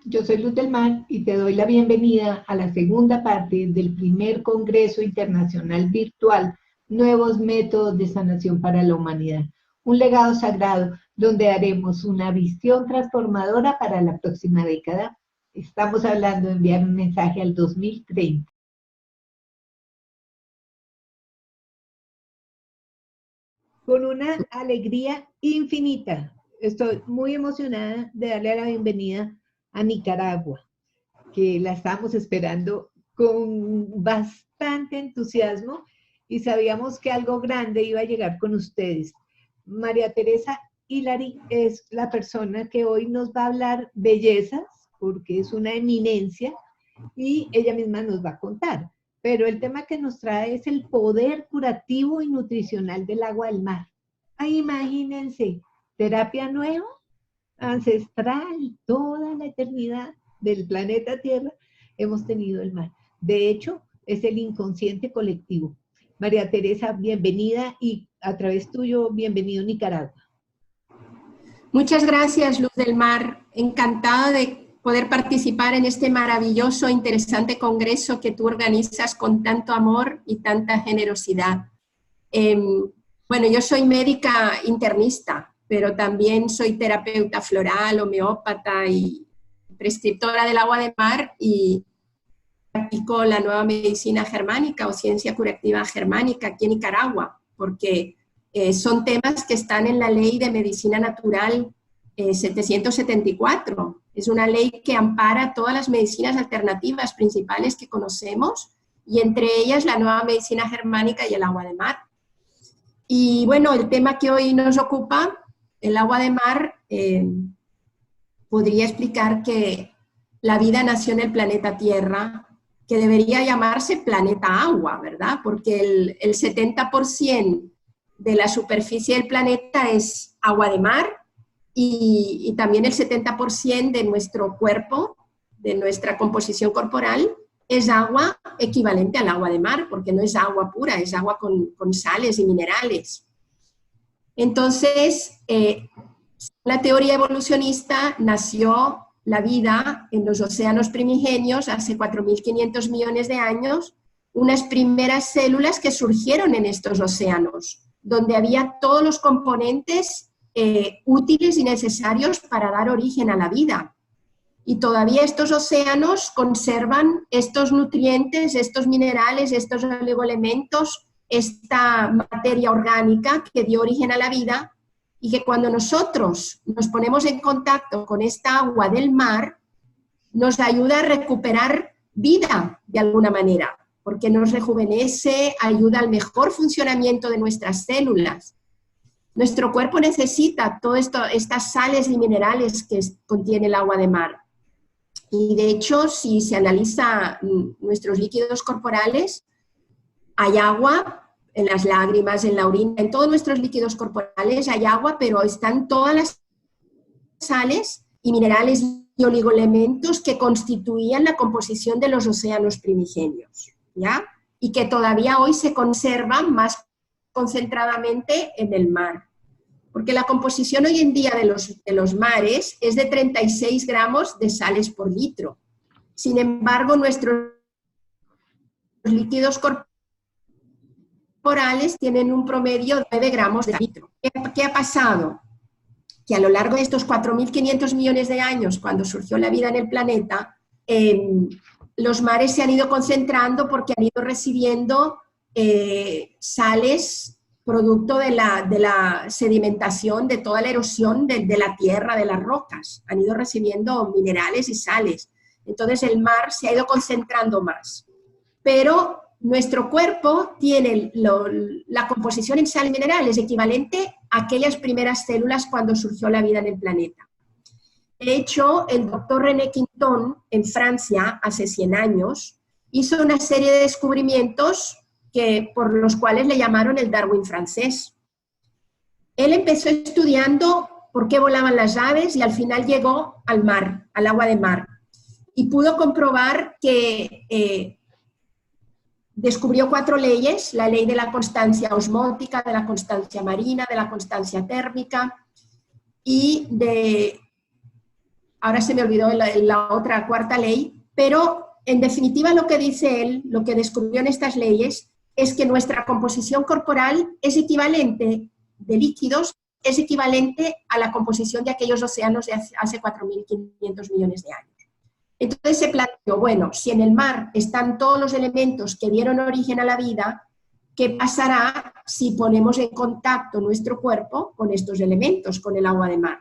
Yo soy Luz del Mar y te doy la bienvenida a la segunda parte del primer Congreso Internacional Virtual Nuevos Métodos de Sanación para la Humanidad. Un legado sagrado donde haremos una visión transformadora para la próxima década. Estamos hablando de enviar un mensaje al 2030. Con una alegría infinita. Estoy muy emocionada de darle la bienvenida a Nicaragua, que la estamos esperando con bastante entusiasmo y sabíamos que algo grande iba a llegar con ustedes. María Teresa Hilary es la persona que hoy nos va a hablar bellezas, porque es una eminencia, y ella misma nos va a contar. Pero el tema que nos trae es el poder curativo y nutricional del agua del mar. Ay, imagínense, terapia nueva, ancestral, toda la eternidad del planeta Tierra hemos tenido el mar. De hecho, es el inconsciente colectivo. María Teresa, bienvenida, y a través tuyo, bienvenido a Nicaragua. Muchas gracias, Luz del Mar. Encantada de poder participar en este maravilloso e interesante congreso que tú organizas con tanto amor y tanta generosidad. Bueno, yo soy médica internista, pero también soy terapeuta floral, homeópata y prescriptora del agua de mar, y practico la nueva medicina germánica o ciencia curativa germánica aquí en Nicaragua, porque son temas que están en la Ley de Medicina Natural 774. Es una ley que ampara todas las medicinas alternativas principales que conocemos, y entre ellas la nueva medicina germánica y el agua de mar. Y bueno, el tema que hoy nos ocupa, el agua de mar, podría explicar que la vida nació en el planeta Tierra, que debería llamarse planeta agua, ¿verdad? Porque el 70% de la superficie del planeta es agua de mar, y también el 70% de nuestro cuerpo, de nuestra composición corporal, es agua equivalente al agua de mar, porque no es agua pura, es agua con sales y minerales. Entonces, la teoría evolucionista nació la vida en los océanos primigenios hace 4.500 millones de años, unas primeras células que surgieron en estos océanos, donde había todos los componentes útiles y necesarios para dar origen a la vida. Y todavía estos océanos conservan estos nutrientes, estos minerales, estos oligoelementos, esta materia orgánica que dio origen a la vida, y que cuando nosotros nos ponemos en contacto con esta agua del mar, nos ayuda a recuperar vida de alguna manera, porque nos rejuvenece, ayuda al mejor funcionamiento de nuestras células. Nuestro cuerpo necesita todas estas sales y minerales que contiene el agua de mar. Y de hecho, si se analiza nuestros líquidos corporales, hay agua en las lágrimas, en la orina, en todos nuestros líquidos corporales hay agua, pero están todas las sales y minerales y oligoelementos que constituían la composición de los océanos primigenios, ¿ya? Y que todavía hoy se conservan más concentradamente en el mar. Porque la composición hoy en día de los mares es de 36 gramos de sales por litro. Sin embargo, nuestros líquidos corporales tienen un promedio de 9 gramos de litro. ¿Qué ha pasado? Que a lo largo de estos 4.500 millones de años, cuando surgió la vida en el planeta, los mares se han ido concentrando porque han ido recibiendo sales producto de la sedimentación, de toda la erosión de la tierra, de las rocas. Han ido recibiendo minerales y sales. Entonces el mar se ha ido concentrando más. Pero nuestro cuerpo tiene la composición en sal y minerales equivalente a aquellas primeras células cuando surgió la vida en el planeta. De hecho, el doctor René Quinton, en Francia, hace 100 años, hizo una serie de descubrimientos por los cuales le llamaron el Darwin francés. Él empezó estudiando por qué volaban las aves y al final llegó al mar, al agua de mar. Y pudo comprobar que descubrió 4 leyes: la ley de la constancia osmótica, de la constancia marina, de la constancia térmica y de ahora se me olvidó la otra cuarta ley, pero en definitiva lo que dice él, lo que descubrió en estas leyes, es que nuestra composición corporal es equivalente de líquidos, es equivalente a la composición de aquellos océanos de hace 4.500 millones de años. Entonces se planteó, bueno, si en el mar están todos los elementos que dieron origen a la vida, ¿qué pasará si ponemos en contacto nuestro cuerpo con estos elementos, con el agua de mar?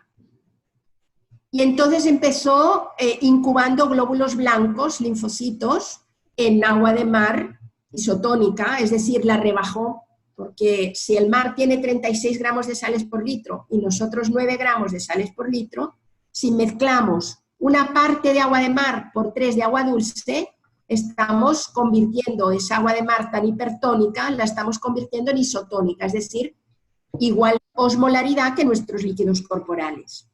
Y entonces empezó incubando glóbulos blancos, linfocitos, en agua de mar isotónica, es decir, la rebajó, porque si el mar tiene 36 gramos de sales por litro y nosotros 9 gramos de sales por litro, si mezclamos una parte de agua de mar por 3 de agua dulce, estamos convirtiendo esa agua de mar tan hipertónica, la estamos convirtiendo en isotónica, es decir, igual osmolaridad que nuestros líquidos corporales.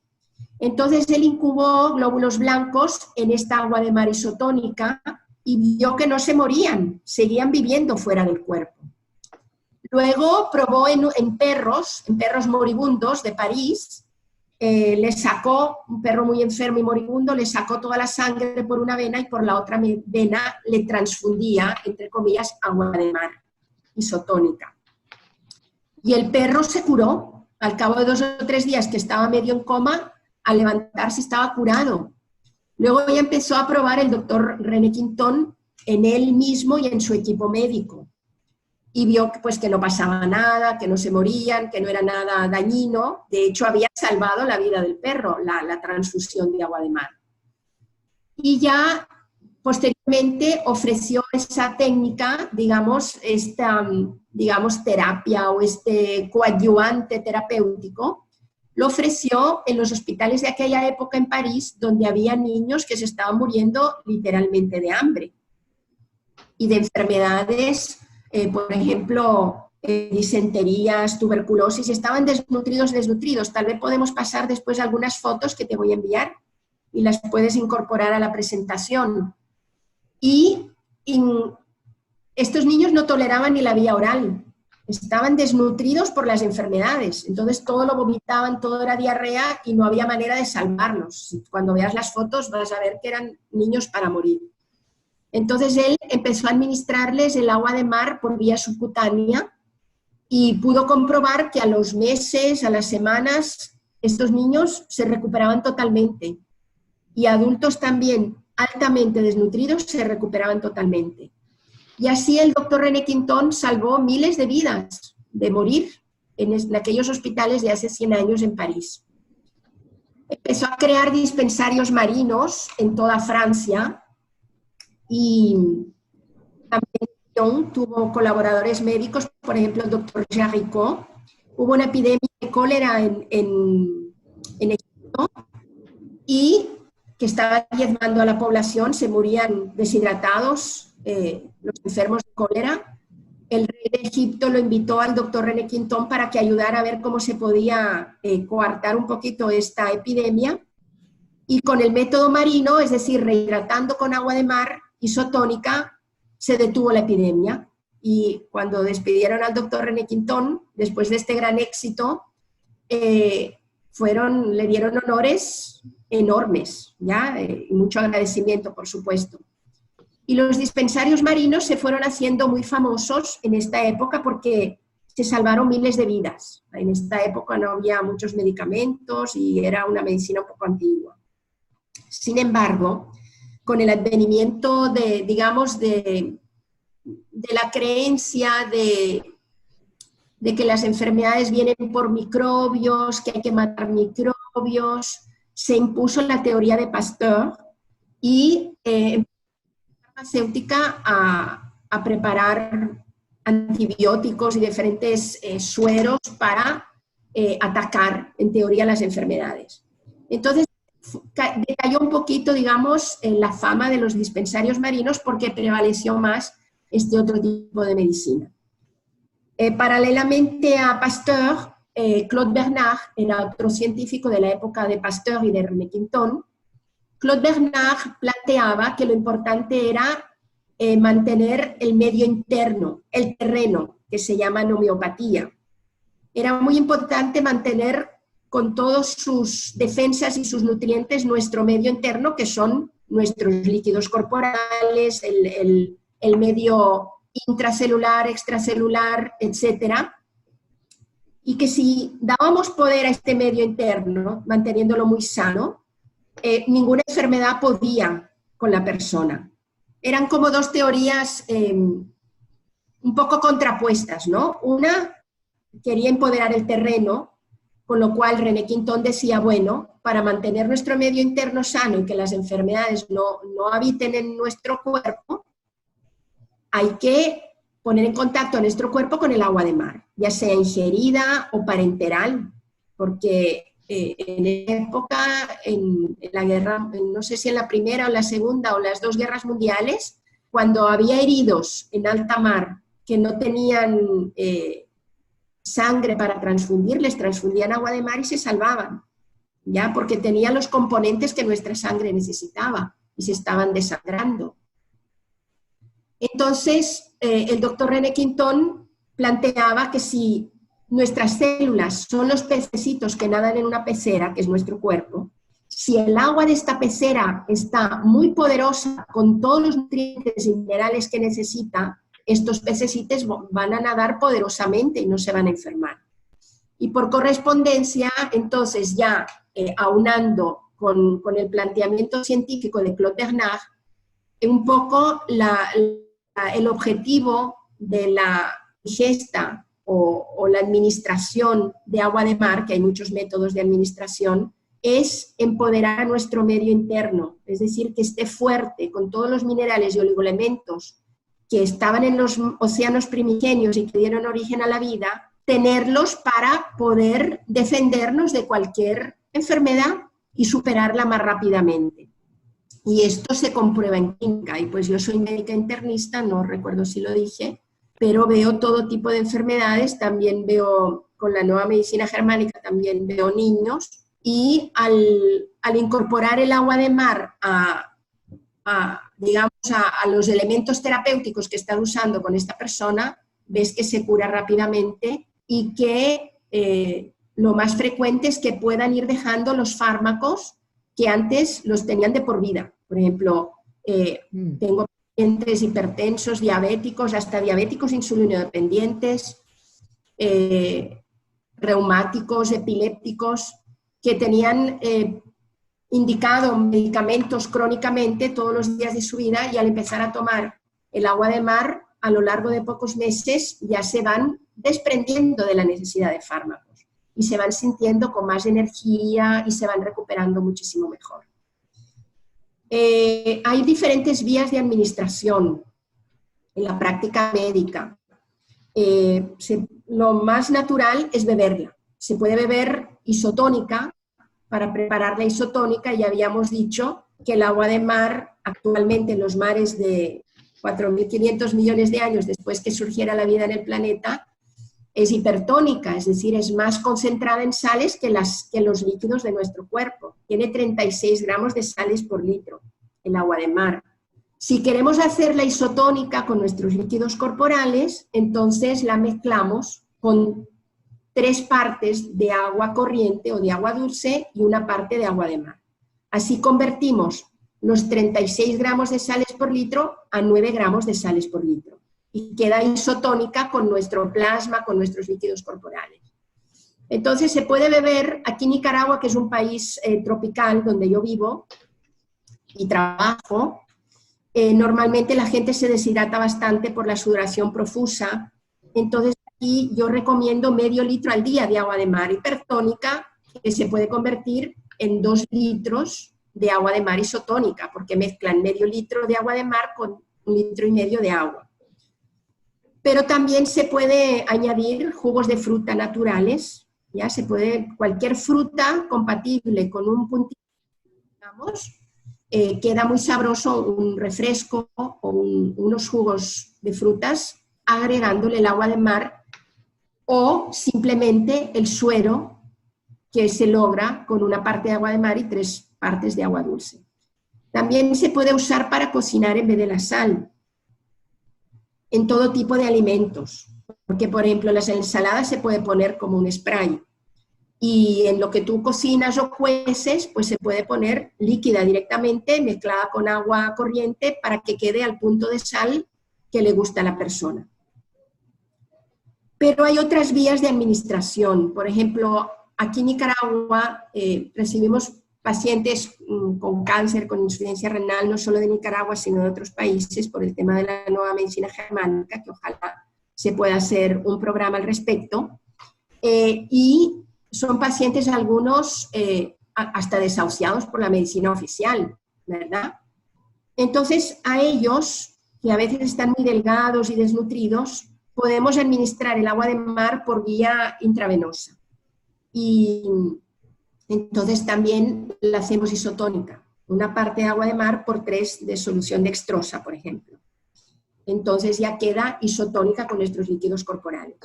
Entonces él incubó glóbulos blancos en esta agua de mar isotónica y vio que no se morían, seguían viviendo fuera del cuerpo. Luego probó en perros moribundos de París, le sacó, un perro muy enfermo y moribundo, le sacó toda la sangre por una vena y por la otra vena le transfundía, entre comillas, agua de mar isotónica. Y el perro se curó, al cabo de 2 o 3 días que estaba medio en coma, al levantarse estaba curado. Luego ya empezó a probar el doctor René Quintón en él mismo y en su equipo médico. Y vio pues, que no pasaba nada, que no se morían, que no era nada dañino. De hecho, había salvado la vida del perro, la transfusión de agua de mar. Y ya posteriormente ofreció esa técnica, digamos, esta terapia o este coadyuvante terapéutico, lo ofreció en los hospitales de aquella época en París, donde había niños que se estaban muriendo literalmente de hambre y de enfermedades, por ejemplo, disenterías, tuberculosis, estaban desnutridos. Tal vez podemos pasar después algunas fotos que te voy a enviar y las puedes incorporar a la presentación. Y estos niños no toleraban ni la vía oral. Estaban desnutridos por las enfermedades, entonces todo lo vomitaban, todo era diarrea y no había manera de salvarlos. Cuando veas las fotos vas a ver que eran niños para morir. Entonces él empezó a administrarles el agua de mar por vía subcutánea y pudo comprobar que a los meses, a las semanas, estos niños se recuperaban totalmente. Y adultos también altamente desnutridos se recuperaban totalmente. Y así el doctor René Quintón salvó miles de vidas de morir en aquellos hospitales de hace 100 años en París. Empezó a crear dispensarios marinos en toda Francia y también tuvo colaboradores médicos, por ejemplo el doctor Jaricot. Hubo una epidemia de cólera en Egipto y que estaba diezmando a la población, se morían deshidratados los enfermos de cólera. El rey de Egipto lo invitó al doctor René Quintón para que ayudara a ver cómo se podía coartar un poquito esta epidemia. Y con el método marino, es decir, rehidratando con agua de mar isotónica, se detuvo la epidemia. Y cuando despidieron al doctor René Quintón, después de este gran éxito, le dieron honores enormes, ¿ya? Y mucho agradecimiento, por supuesto. Y los dispensarios marinos se fueron haciendo muy famosos en esta época porque se salvaron miles de vidas. En esta época no había muchos medicamentos y era una medicina un poco antigua. Sin embargo, con el advenimiento de la creencia de que las enfermedades vienen por microbios, que hay que matar microbios, se impuso la teoría de Pasteur y farmacéutica a preparar antibióticos y diferentes sueros para atacar, en teoría, las enfermedades. Entonces, decayó un poquito, digamos, la fama de los dispensarios marinos porque prevaleció más este otro tipo de medicina. Paralelamente a Pasteur, Claude Bernard era otro científico de la época de Pasteur y de René Quintón. Claude Bernard planteaba que lo importante era mantener el medio interno, el terreno, que se llama homeopatía. Era muy importante mantener con todas sus defensas y sus nutrientes nuestro medio interno, que son nuestros líquidos corporales, el medio intracelular, extracelular, etcétera. Y que si dábamos poder a este medio interno, manteniéndolo muy sano, ninguna enfermedad podía con la persona. Eran como dos teorías un poco contrapuestas, ¿no? Una quería empoderar el terreno, con lo cual René Quintón decía, bueno, para mantener nuestro medio interno sano y que las enfermedades no habiten en nuestro cuerpo, hay que poner en contacto a nuestro cuerpo con el agua de mar, ya sea ingerida o parenteral, porque en época, en la guerra, no sé si en la primera o la segunda o las dos guerras mundiales, cuando había heridos en alta mar que no tenían sangre para transfundir, les transfundían agua de mar y se salvaban, ¿ya? Porque tenían los componentes que nuestra sangre necesitaba y se estaban desangrando. Entonces, el doctor René Quintón planteaba que si nuestras células son los pececitos que nadan en una pecera, que es nuestro cuerpo, si el agua de esta pecera está muy poderosa, con todos los nutrientes y minerales que necesita, estos pececitos van a nadar poderosamente y no se van a enfermar. Y por correspondencia, entonces ya aunando con el planteamiento científico de Claude Bernard, un poco el objetivo de la ingesta o la administración de agua de mar, que hay muchos métodos de administración, es empoderar a nuestro medio interno, es decir, que esté fuerte con todos los minerales y oligoelementos que estaban en los océanos primigenios y que dieron origen a la vida, tenerlos para poder defendernos de cualquier enfermedad y superarla más rápidamente. Y esto se comprueba en clínica, y pues yo soy médica internista, no recuerdo si lo dije, pero veo todo tipo de enfermedades, también veo, con la nueva medicina germánica, también veo niños, y al incorporar el agua de mar digamos, a los elementos terapéuticos que están usando con esta persona, ves que se cura rápidamente y que lo más frecuente es que puedan ir dejando los fármacos que antes los tenían de por vida. Por ejemplo, tengo pacientes hipertensos, diabéticos, hasta diabéticos insulinodependientes, reumáticos, epilépticos, que tenían indicado medicamentos crónicamente todos los días de su vida, y al empezar a tomar el agua de mar, a lo largo de pocos meses ya se van desprendiendo de la necesidad de fármacos y se van sintiendo con más energía y se van recuperando muchísimo mejor. Hay diferentes vías de administración en la práctica médica. Lo más natural es beberla. Se puede beber isotónica. Para preparar la isotónica ya habíamos dicho que el agua de mar, actualmente en los mares de 4.500 millones de años después que surgiera la vida en el planeta, es hipertónica, es decir, es más concentrada en sales que los líquidos de nuestro cuerpo. Tiene 36 gramos de sales por litro el agua de mar. Si queremos hacer la isotónica con nuestros líquidos corporales, entonces la mezclamos con 3 partes de agua corriente o de agua dulce y una parte de agua de mar. Así convertimos los 36 gramos de sales por litro a 9 gramos de sales por litro. Y queda isotónica con nuestro plasma, con nuestros líquidos corporales. Entonces se puede beber, aquí en Nicaragua, que es un país tropical donde yo vivo y trabajo, normalmente la gente se deshidrata bastante por la sudoración profusa. Entonces aquí yo recomiendo medio litro al día de agua de mar hipertónica, que se puede convertir en 2 litros de agua de mar isotónica, porque mezclan medio litro de agua de mar con 1,5 litros de agua. Pero también se puede añadir jugos de fruta naturales, ¿ya? Se puede, cualquier fruta compatible con un puntito, digamos, queda muy sabroso un refresco o unos jugos de frutas agregándole el agua de mar o simplemente el suero que se logra con una parte de agua de mar y 3 partes de agua dulce. También se puede usar para cocinar en vez de la sal, en todo tipo de alimentos, porque por ejemplo las ensaladas se puede poner como un spray. y en lo que tú cocinas o cueces, pues se puede poner líquida directamente, mezclada con agua corriente, para que quede al punto de sal que le gusta a la persona. Pero hay otras vías de administración. Por ejemplo, aquí en Nicaragua recibimos pacientes con cáncer, con insuficiencia renal, no solo de Nicaragua, sino de otros países, por el tema de la nueva medicina germánica, que ojalá se pueda hacer un programa al respecto. Y son pacientes algunos hasta desahuciados por la medicina oficial, ¿verdad? Entonces, a ellos, que a veces están muy delgados y desnutridos, podemos administrar el agua de mar por vía intravenosa. Y entonces también la hacemos isotónica, una parte de agua de mar por 3 de solución dextrosa, por ejemplo. Entonces ya queda isotónica con nuestros líquidos corporales.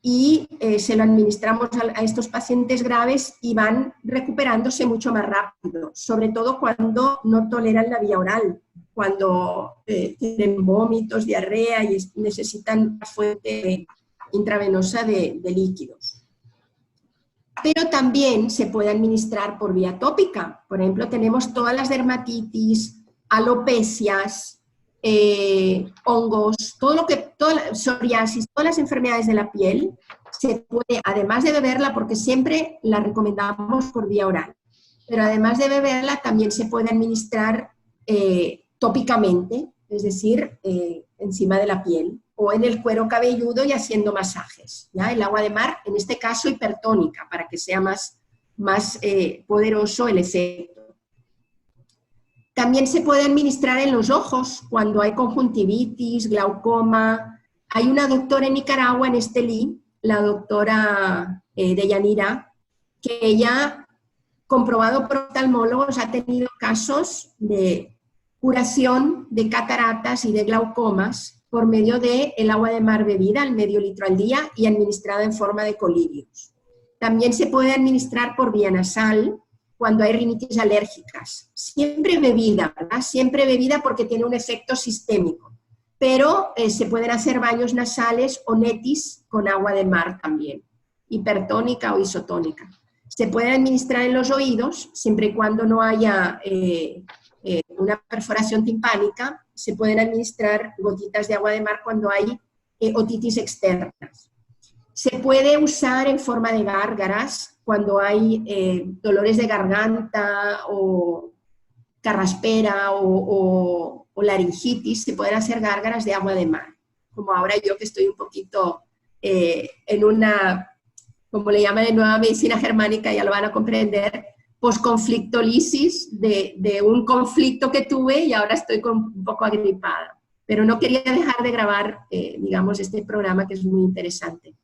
Y se lo administramos a estos pacientes graves y van recuperándose mucho más rápido, sobre todo cuando no toleran la vía oral, cuando tienen vómitos, diarrea y necesitan una fuente intravenosa de líquidos. Pero también se puede administrar por vía tópica. Por ejemplo, tenemos todas las dermatitis, alopecias, hongos, psoriasis, todas las enfermedades de la piel, se puede, además de beberla, porque siempre la recomendamos por vía oral, pero además de beberla también se puede administrar tópicamente, es decir, encima de la piel, o en el cuero cabelludo y haciendo masajes, ¿ya? El agua de mar, en este caso hipertónica, para que sea más poderoso el efecto. También se puede administrar en los ojos cuando hay conjuntivitis, glaucoma. Hay una doctora en Nicaragua, en Estelí, la doctora Deyanira, que ella, comprobado por oftalmólogos, ha tenido casos de curación de cataratas y de glaucomas por medio del agua de mar bebida, al medio litro al día, y administrada en forma de colirios. También se puede administrar por vía nasal cuando hay rinitis alérgicas. Siempre bebida, ¿verdad? Siempre bebida porque tiene un efecto sistémico. Pero se pueden hacer baños nasales o netis con agua de mar también, hipertónica o isotónica. Se puede administrar en los oídos, siempre y cuando no haya una perforación timpánica. Se pueden administrar gotitas de agua de mar cuando hay otitis externas. Se puede usar en forma de gárgaras cuando hay dolores de garganta o carraspera o laringitis. Se pueden hacer gárgaras de agua de mar. Como ahora yo que estoy un poquito en una, como le llaman en nueva medicina germánica, ya lo van a comprender, posconflictolisis de un conflicto que tuve y ahora estoy un poco agripada. Pero no quería dejar de grabar, digamos, este programa que es muy interesante.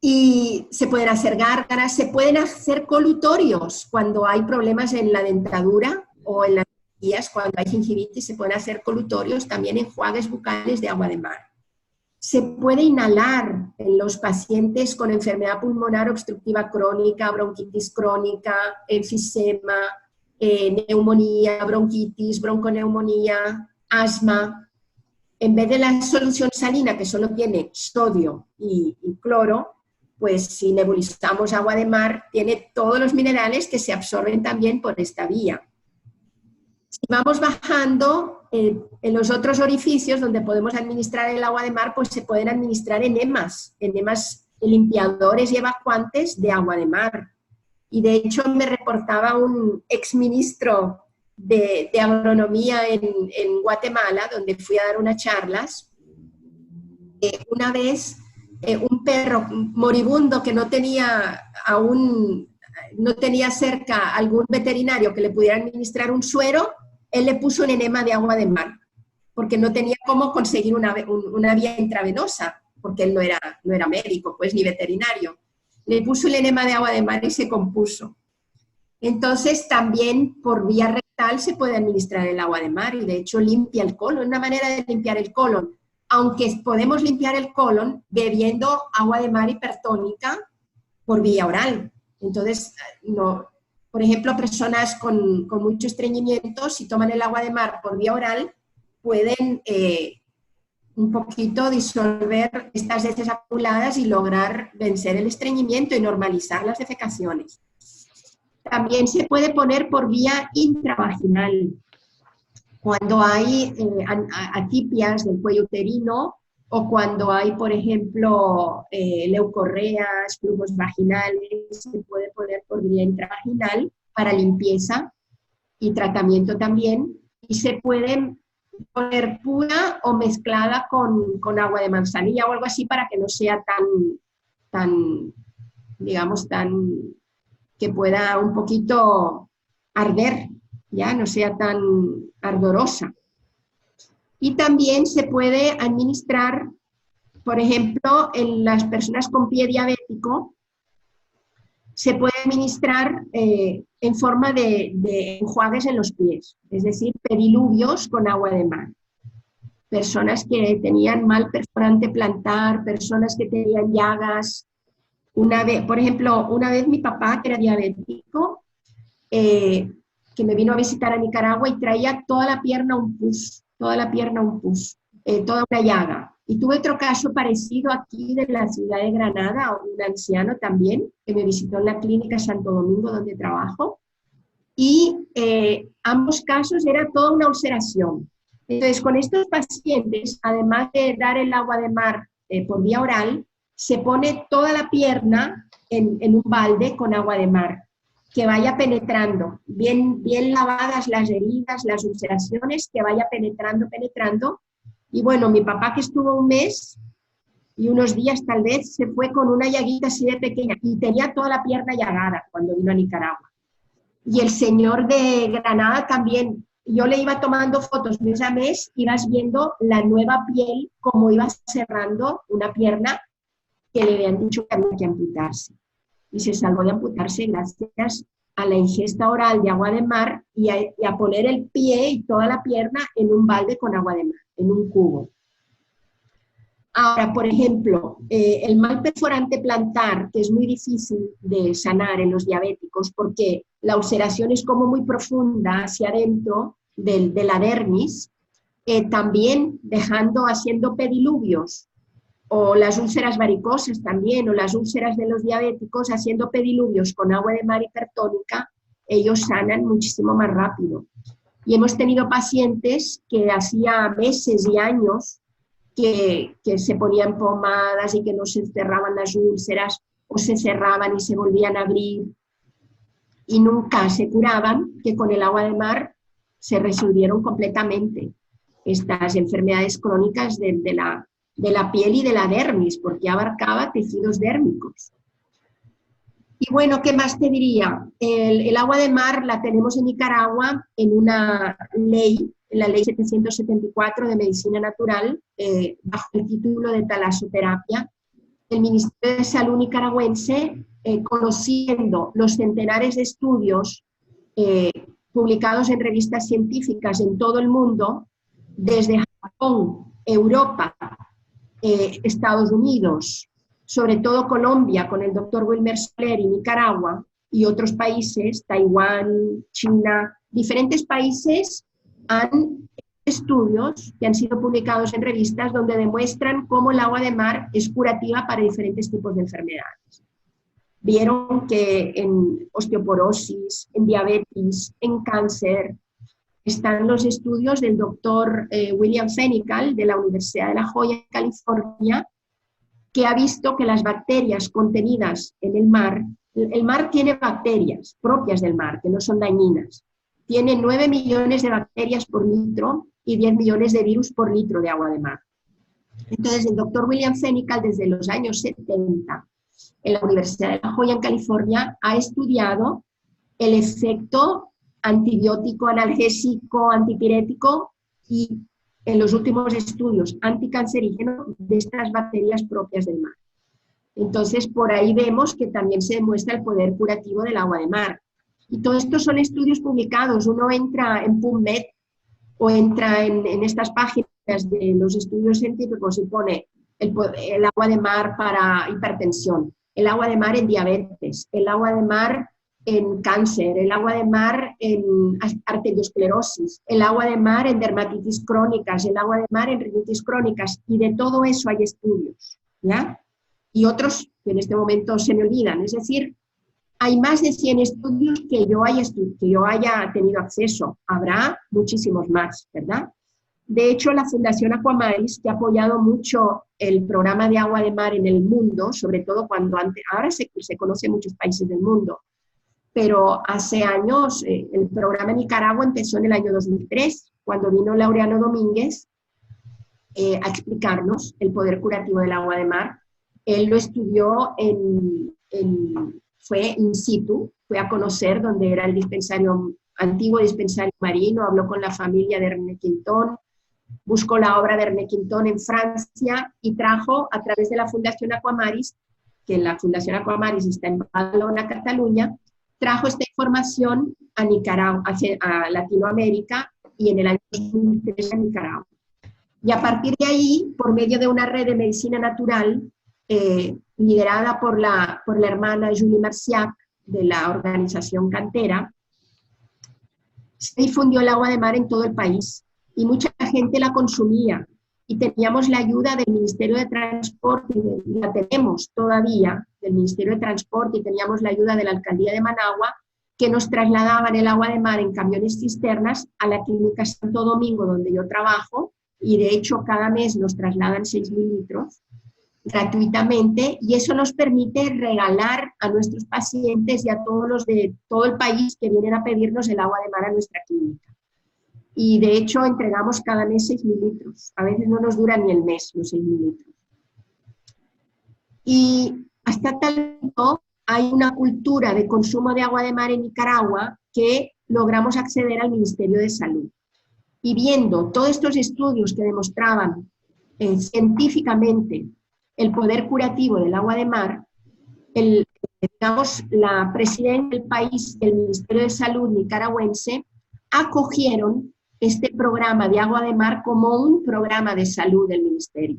Y se pueden hacer gárgaras, se pueden hacer colutorios cuando hay problemas en la dentadura o en las encías, cuando hay gingivitis, se pueden hacer colutorios, también enjuagues bucales de agua de mar. Se puede inhalar en los pacientes con enfermedad pulmonar obstructiva crónica, bronquitis crónica, enfisema, neumonía, bronquitis, bronconeumonía, asma. En vez de la solución salina, que solo tiene sodio y cloro, pues si nebulizamos agua de mar, tiene todos los minerales que se absorben también por esta vía. Si vamos bajando en los otros orificios donde podemos administrar el agua de mar, pues se pueden administrar enemas limpiadores y evacuantes de agua de mar. Y de hecho me reportaba un exministro de agronomía en Guatemala, donde fui a dar unas charlas. Una vez un perro moribundo que no tenía cerca algún veterinario que le pudiera administrar un suero, él le puso un enema de agua de mar, porque no tenía cómo conseguir una vía intravenosa, porque él no era médico, pues, ni veterinario. Le puso el enema de agua de mar y se compuso. Entonces, también por vía rectal se puede administrar el agua de mar y, de hecho, limpia el colon. Es una manera de limpiar el colon. Aunque podemos limpiar el colon bebiendo agua de mar hipertónica por vía oral. Entonces, no, por ejemplo, personas con mucho estreñimiento, si toman el agua de mar por vía oral, pueden un poquito disolver estas heces acumuladas y lograr vencer el estreñimiento y normalizar las defecaciones. También se puede poner por vía intravaginal. Cuando hay atipias del cuello uterino o cuando hay, por ejemplo, leucorreas, flujos vaginales, se puede poner por vía intravaginal para limpieza y tratamiento también. Y se pueden poner pura o mezclada con agua de manzanilla o algo así para que no sea digamos, que pueda un poquito arder, ya no sea tan ardorosa. Y también se puede administrar, por ejemplo, en las personas con pie diabético, se puede administrar en forma de enjuagues en los pies, es decir, pediluvios con agua de mar. Personas que tenían mal perforante plantar, personas que tenían llagas. Por ejemplo, una vez mi papá, que era diabético, que me vino a visitar a Nicaragua y traía toda la pierna un pus, toda una llaga. Y tuve otro caso parecido aquí de la ciudad de Granada, un anciano también, que me visitó en la clínica Santo Domingo donde trabajo, y ambos casos era toda una ulceración. Entonces, con estos pacientes, además de dar el agua de mar por vía oral, se pone toda la pierna en un balde con agua de mar, que vaya penetrando, bien lavadas las heridas, las ulceraciones, que vaya penetrando. Y bueno, mi papá, que estuvo un mes y unos días tal vez, se fue con una llaguita así de pequeña y tenía toda la pierna llagada cuando vino a Nicaragua. Y el señor de Granada también, yo le iba tomando fotos mes a mes, ibas viendo la nueva piel, cómo iba cerrando una pierna que le habían dicho que había que amputarse. Y se salvó de amputarse gracias a la ingesta oral de agua de mar y a poner el pie y toda la pierna en un balde con agua de mar, en un cubo. Ahora, por ejemplo, el mal perforante plantar, que es muy difícil de sanar en los diabéticos porque la ulceración es como muy profunda hacia adentro de la dermis, también haciendo pediluvios, o las úlceras varicosas también, o las úlceras de los diabéticos, haciendo pediluvios con agua de mar hipertónica, ellos sanan muchísimo más rápido. Y hemos tenido pacientes que hacía meses y años que se ponían pomadas y que no se cerraban las úlceras, o se cerraban y se volvían a abrir, y nunca se curaban, que con el agua de mar se resolvieron completamente estas enfermedades crónicas de la piel y de la dermis, porque abarcaba tejidos dérmicos. Y bueno, ¿qué más te diría? El agua de mar la tenemos en Nicaragua en una ley, en la ley 774 de Medicina Natural, bajo el título de talasoterapia. El Ministerio de Salud nicaragüense, conociendo los centenares de estudios publicados en revistas científicas en todo el mundo, desde Japón, Europa, Estados Unidos, sobre todo Colombia, con el doctor Wilmer Soler, y Nicaragua, y otros países, Taiwán, China, diferentes países han estudios que han sido publicados en revistas donde demuestran cómo el agua de mar es curativa para diferentes tipos de enfermedades. Vieron que en osteoporosis, en diabetes, en cáncer, están los estudios del doctor William Fenical de la Universidad de La Joya, California, que ha visto que las bacterias contenidas en el mar tiene bacterias propias del mar, que no son dañinas. Tiene 9 millones de bacterias por litro y 10 millones de virus por litro de agua de mar. Entonces, el doctor William Fenical, desde los años 70, en la Universidad de La Joya, en California, ha estudiado el efecto antibiótico, analgésico, antipirético y, en los últimos estudios, anticancerígeno de estas bacterias propias del mar. Entonces, por ahí vemos que también se demuestra el poder curativo del agua de mar. Y todo esto son estudios publicados. Uno entra en PubMed o entra en estas páginas de los estudios científicos y pone el agua de mar para hipertensión, el agua de mar en diabetes, el agua de mar en cáncer, el agua de mar en arteriosclerosis, el agua de mar en dermatitis crónicas, el agua de mar en rinitis crónicas, y de todo eso hay estudios, ¿ya? Y otros que en este momento se me olvidan, es decir, hay más de 100 estudios que yo haya tenido acceso, habrá muchísimos más, ¿verdad? De hecho, la Fundación Aquamaris, que ha apoyado mucho el programa de agua de mar en el mundo, sobre todo cuando ahora se conoce en muchos países del mundo, pero hace años el programa en Nicaragua empezó en el año 2003, cuando vino Laureano Domínguez a explicarnos el poder curativo del agua de mar. Él lo estudió fue in situ, fue a conocer donde era el antiguo dispensario marino, habló con la familia de René Quintón, buscó la obra de René Quintón en Francia y trajo a través de la Fundación Aquamaris, que la Fundación Aquamaris está en Badalona, Cataluña, trajo esta información a Nicaragua, a Latinoamérica, y en el año 2003 a Nicaragua. Y a partir de ahí, por medio de una red de medicina natural, liderada por la hermana Julie Marciac, de la organización Cantera, se difundió el agua de mar en todo el país, y mucha gente la consumía, y teníamos la ayuda del Ministerio de Transporte, y la tenemos todavía, del Ministerio de Transporte, y teníamos la ayuda de la Alcaldía de Managua, que nos trasladaban el agua de mar en camiones cisternas a la clínica Santo Domingo, donde yo trabajo, y de hecho cada mes nos trasladan 6.000 litros gratuitamente, y eso nos permite regalar a nuestros pacientes y a todos los de todo el país que vienen a pedirnos el agua de mar a nuestra clínica. Y de hecho entregamos cada mes 6.000 litros. A veces no nos dura ni el mes los 6.000 litros. Y hasta tal punto hay una cultura de consumo de agua de mar en Nicaragua que logramos acceder al Ministerio de Salud. Y viendo todos estos estudios que demostraban científicamente el poder curativo del agua de mar, la presidenta del país, el Ministerio de Salud nicaragüense, acogieron este programa de agua de mar como un programa de salud del ministerio.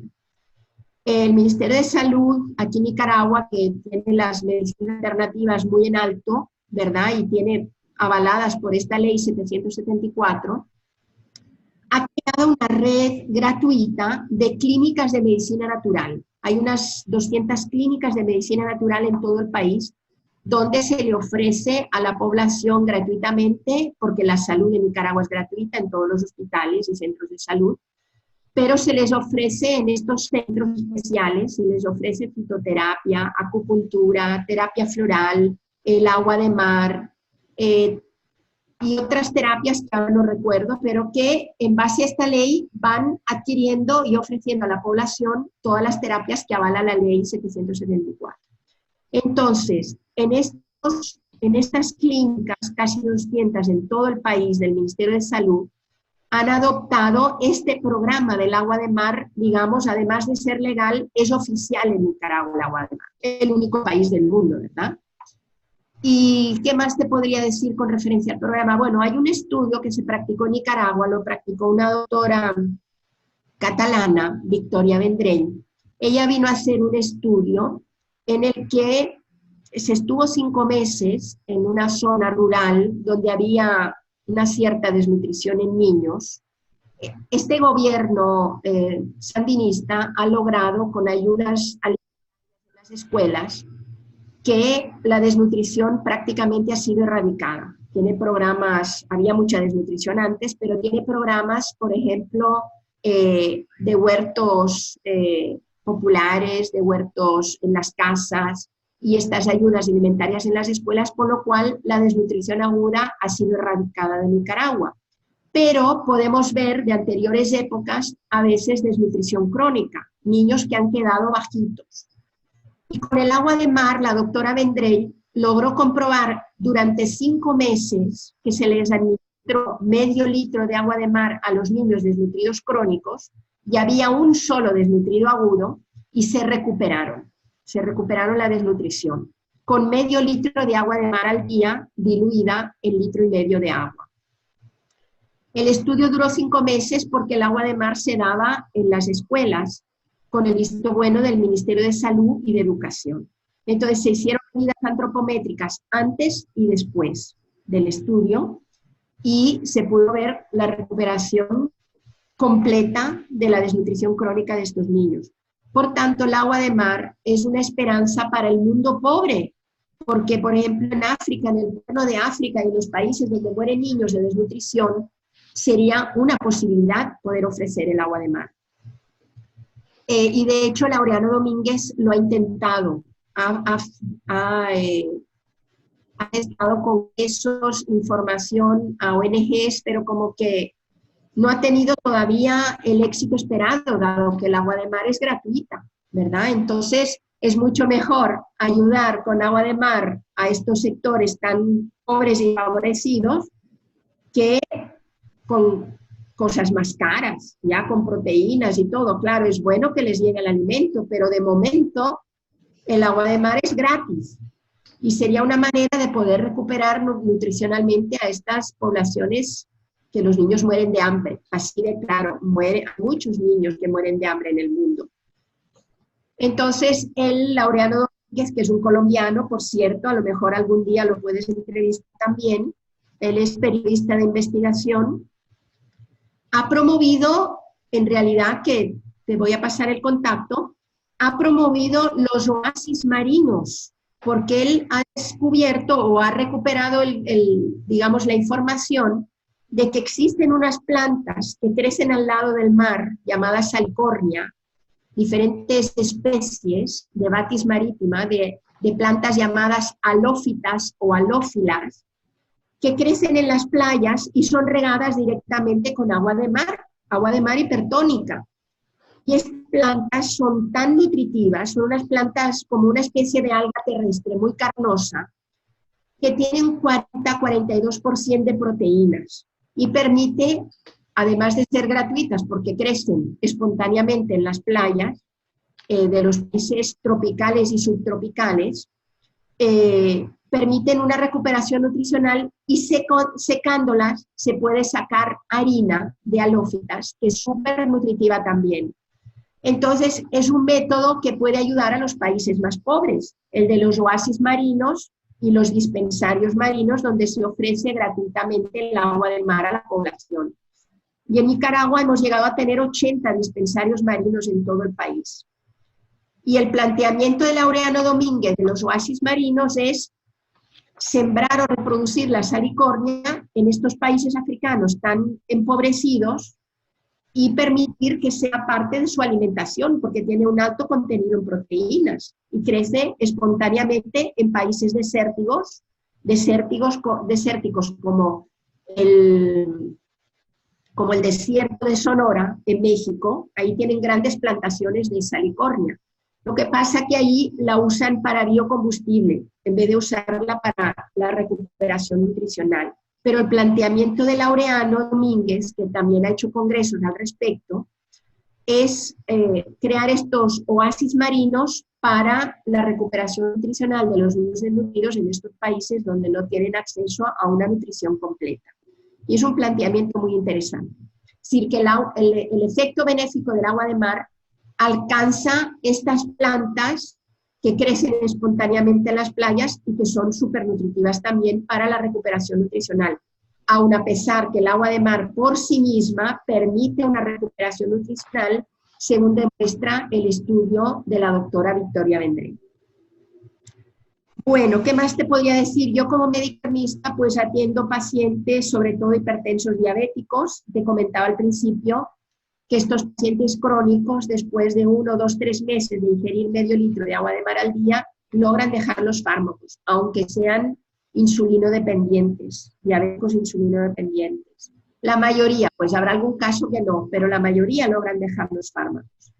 El Ministerio de Salud aquí en Nicaragua, que tiene las medicinas alternativas muy en alto, ¿verdad? Y tiene avaladas por esta ley 774, ha creado una red gratuita de clínicas de medicina natural. Hay unas 200 clínicas de medicina natural en todo el país, donde se le ofrece a la población gratuitamente, porque la salud en Nicaragua es gratuita en todos los hospitales y centros de salud, pero se les ofrece en estos centros especiales, se les ofrece fitoterapia, acupuntura, terapia floral, el agua de mar, y otras terapias que ahora no recuerdo, pero que en base a esta ley van adquiriendo y ofreciendo a la población todas las terapias que avala la ley 774. Entonces, en estas clínicas, casi 200 en todo el país del Ministerio de Salud, han adoptado este programa del agua de mar, digamos, además de ser legal, es oficial en Nicaragua el agua de mar, el único país del mundo, ¿verdad? ¿Y qué más te podría decir con referencia al programa? Bueno, hay un estudio que se practicó en Nicaragua, lo practicó una doctora catalana, Victoria Vendrell. Ella vino a hacer un estudio en el que se estuvo 5 meses en una zona rural donde había una cierta desnutrición en niños. Este gobierno sandinista ha logrado, con ayudas a las escuelas, que la desnutrición prácticamente ha sido erradicada. Tiene programas, había mucha desnutrición antes, pero tiene programas, por ejemplo, de huertos populares, de huertos en las casas, y estas ayudas alimentarias en las escuelas, por lo cual la desnutrición aguda ha sido erradicada de Nicaragua. Pero podemos ver de anteriores épocas a veces desnutrición crónica, niños que han quedado bajitos. Y con el agua de mar, la doctora Vendrell logró comprobar durante 5 meses que se les administró medio litro de agua de mar a los niños desnutridos crónicos, y había un solo desnutrido agudo, y se recuperaron la desnutrición, con medio litro de agua de mar al día, diluida en 1,5 litros de agua. El estudio duró 5 meses porque el agua de mar se daba en las escuelas, con el visto bueno del Ministerio de Salud y de Educación. Entonces se hicieron medidas antropométricas antes y después del estudio y se pudo ver la recuperación completa de la desnutrición crónica de estos niños. Por tanto, el agua de mar es una esperanza para el mundo pobre, porque, por ejemplo, en África, en el Cuerno de África y en los países donde mueren niños de desnutrición, sería una posibilidad poder ofrecer el agua de mar. Y de hecho, Laureano Domínguez lo ha intentado, ha estado con esos información a ONGs, pero como que no ha tenido todavía el éxito esperado, dado que el agua de mar es gratuita, ¿verdad? Entonces, es mucho mejor ayudar con agua de mar a estos sectores tan pobres y favorecidos que con cosas más caras, ya con proteínas y todo. Claro, es bueno que les llegue el alimento, pero de momento el agua de mar es gratis y sería una manera de poder recuperar nutricionalmente a estas poblaciones que los niños mueren de hambre. Así de claro, hay muchos niños que mueren de hambre en el mundo. Entonces, el Laureano Domínguez, que es un colombiano, por cierto, a lo mejor algún día lo puedes entrevistar también, él es periodista de investigación, ha promovido, en realidad, que te voy a pasar el contacto, ha promovido los oasis marinos, porque él ha descubierto o ha recuperado, digamos, la información de que existen unas plantas que crecen al lado del mar, llamadas salicornia, diferentes especies de Batis maritima, de plantas llamadas halófitas o halófilas, que crecen en las playas y son regadas directamente con agua de mar hipertónica. Y estas plantas son tan nutritivas, son unas plantas como una especie de alga terrestre muy carnosa, que tienen 40-42% de proteínas y permite, además de ser gratuitas porque crecen espontáneamente en las playas de los países tropicales y subtropicales, permiten una recuperación nutricional y secándolas se puede sacar harina de halófitas, que es súper nutritiva también. Entonces, es un método que puede ayudar a los países más pobres, el de los oasis marinos y los dispensarios marinos, donde se ofrece gratuitamente el agua del mar a la población. Y en Nicaragua hemos llegado a tener 80 dispensarios marinos en todo el país. Y el planteamiento de Laureano Domínguez de los oasis marinos es sembrar o reproducir la salicornia en estos países africanos tan empobrecidos y permitir que sea parte de su alimentación, porque tiene un alto contenido en proteínas y crece espontáneamente en países desérticos como el desierto de Sonora, en México. Ahí tienen grandes plantaciones de salicornia. Lo que pasa es que ahí la usan para biocombustible, en vez de usarla para la recuperación nutricional. Pero el planteamiento de Laureano Domínguez, que también ha hecho congresos al respecto, es crear estos oasis marinos para la recuperación nutricional de los niños desnutridos en estos países donde no tienen acceso a una nutrición completa. Y es un planteamiento muy interesante. Es decir, que el efecto benéfico del agua de mar alcanza estas plantas que crecen espontáneamente en las playas y que son súper nutritivas también para la recuperación nutricional, aun a pesar que el agua de mar por sí misma permite una recuperación nutricional, según demuestra el estudio de la doctora Victoria Vendrell. Bueno, ¿qué más te podría decir? Yo como médica mixta pues atiendo pacientes, sobre todo hipertensos diabéticos. Te comentaba al principio que estos pacientes crónicos, después de 1, 2, 3 meses de ingerir medio litro de agua de mar al día, logran dejar los fármacos, aunque sean insulinodependientes, diabéticos insulinodependientes. La mayoría, pues habrá algún caso que no, pero la mayoría logran dejar los fármacos.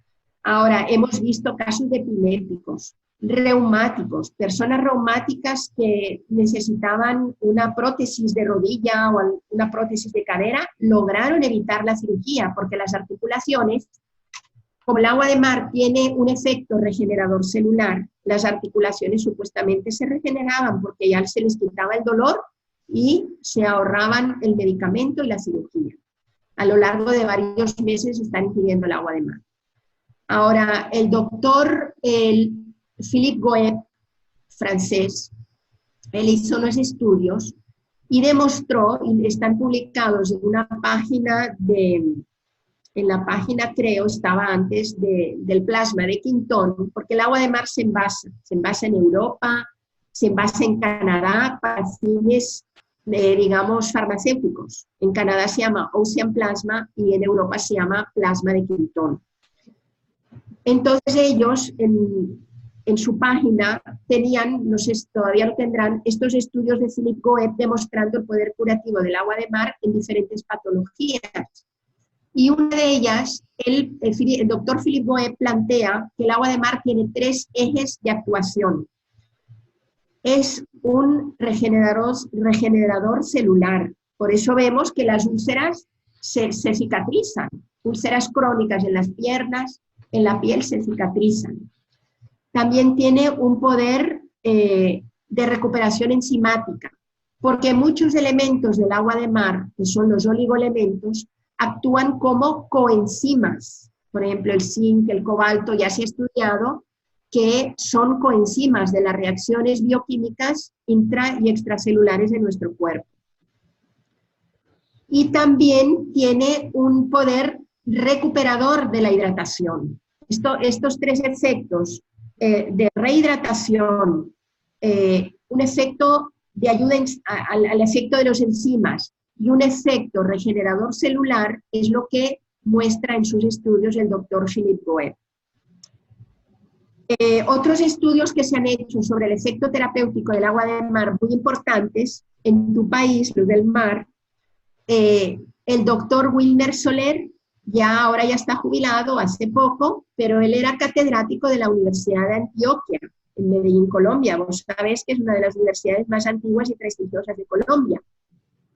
Ahora, hemos visto casos de epilépticos, reumáticos, personas reumáticas que necesitaban una prótesis de rodilla o una prótesis de cadera, lograron evitar la cirugía porque las articulaciones, como el agua de mar tiene un efecto regenerador celular, las articulaciones supuestamente se regeneraban porque ya se les quitaba el dolor y se ahorraban el medicamento y la cirugía. A lo largo de varios meses están ingiriendo el agua de mar. Ahora, el doctor Philippe Goeb francés. Él hizo unos estudios y demostró, y están publicados en una página en la página, creo, estaba antes del plasma de Quintón, porque el agua de mar se envasa en Europa, se envasa en Canadá para fines, digamos, farmacéuticos. En Canadá se llama Ocean Plasma y en Europa se llama plasma de Quintón. Entonces ellos en su página tenían, no sé si todavía lo tendrán, estos estudios de Philippe Goeb demostrando el poder curativo del agua de mar en diferentes patologías. Y una de ellas, el doctor Philippe Goeb plantea que el agua de mar tiene 3 ejes de actuación. Es un regenerador celular. Por eso vemos que las úlceras se cicatrizan. Úlceras crónicas en las piernas, en la piel se cicatrizan. También tiene un poder de recuperación enzimática, porque muchos elementos del agua de mar, que son los oligoelementos, actúan como coenzimas. Por ejemplo, el zinc, el cobalto, ya se ha estudiado que son coenzimas de las reacciones bioquímicas intra- y extracelulares de nuestro cuerpo. Y también tiene un poder recuperador de la hidratación. Estos 3 efectos de rehidratación, un efecto de ayuda al efecto de los enzimas y un efecto regenerador celular es lo que muestra en sus estudios el doctor Philippe Goeb. Otros estudios que se han hecho sobre el efecto terapéutico del agua de mar muy importantes en tu país, Luz del Mar, el doctor Wilmer Soler, ahora ya está jubilado hace poco, pero él era catedrático de la Universidad de Antioquia, en Medellín, Colombia. Vos sabés que es una de las universidades más antiguas y prestigiosas de Colombia.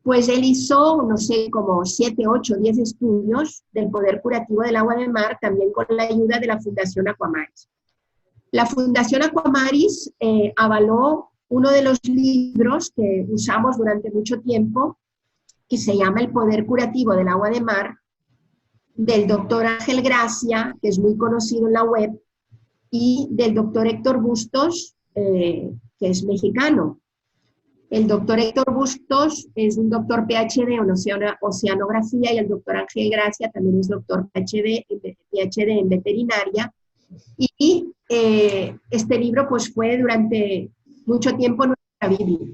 Pues él hizo, no sé, como 7, 8, 10 estudios del poder curativo del agua de mar, también con la ayuda de la Fundación Aquamaris. La Fundación Aquamaris avaló uno de los libros que usamos durante mucho tiempo, que se llama El poder curativo del agua de mar, del doctor Ángel Gracia, que es muy conocido en la web, y del doctor Héctor Bustos, que es mexicano. El doctor Héctor Bustos es un doctor PhD en oceanografía y el doctor Ángel Gracia también es doctor PhD en veterinaria. Y este libro pues fue durante mucho tiempo nuestra Biblia.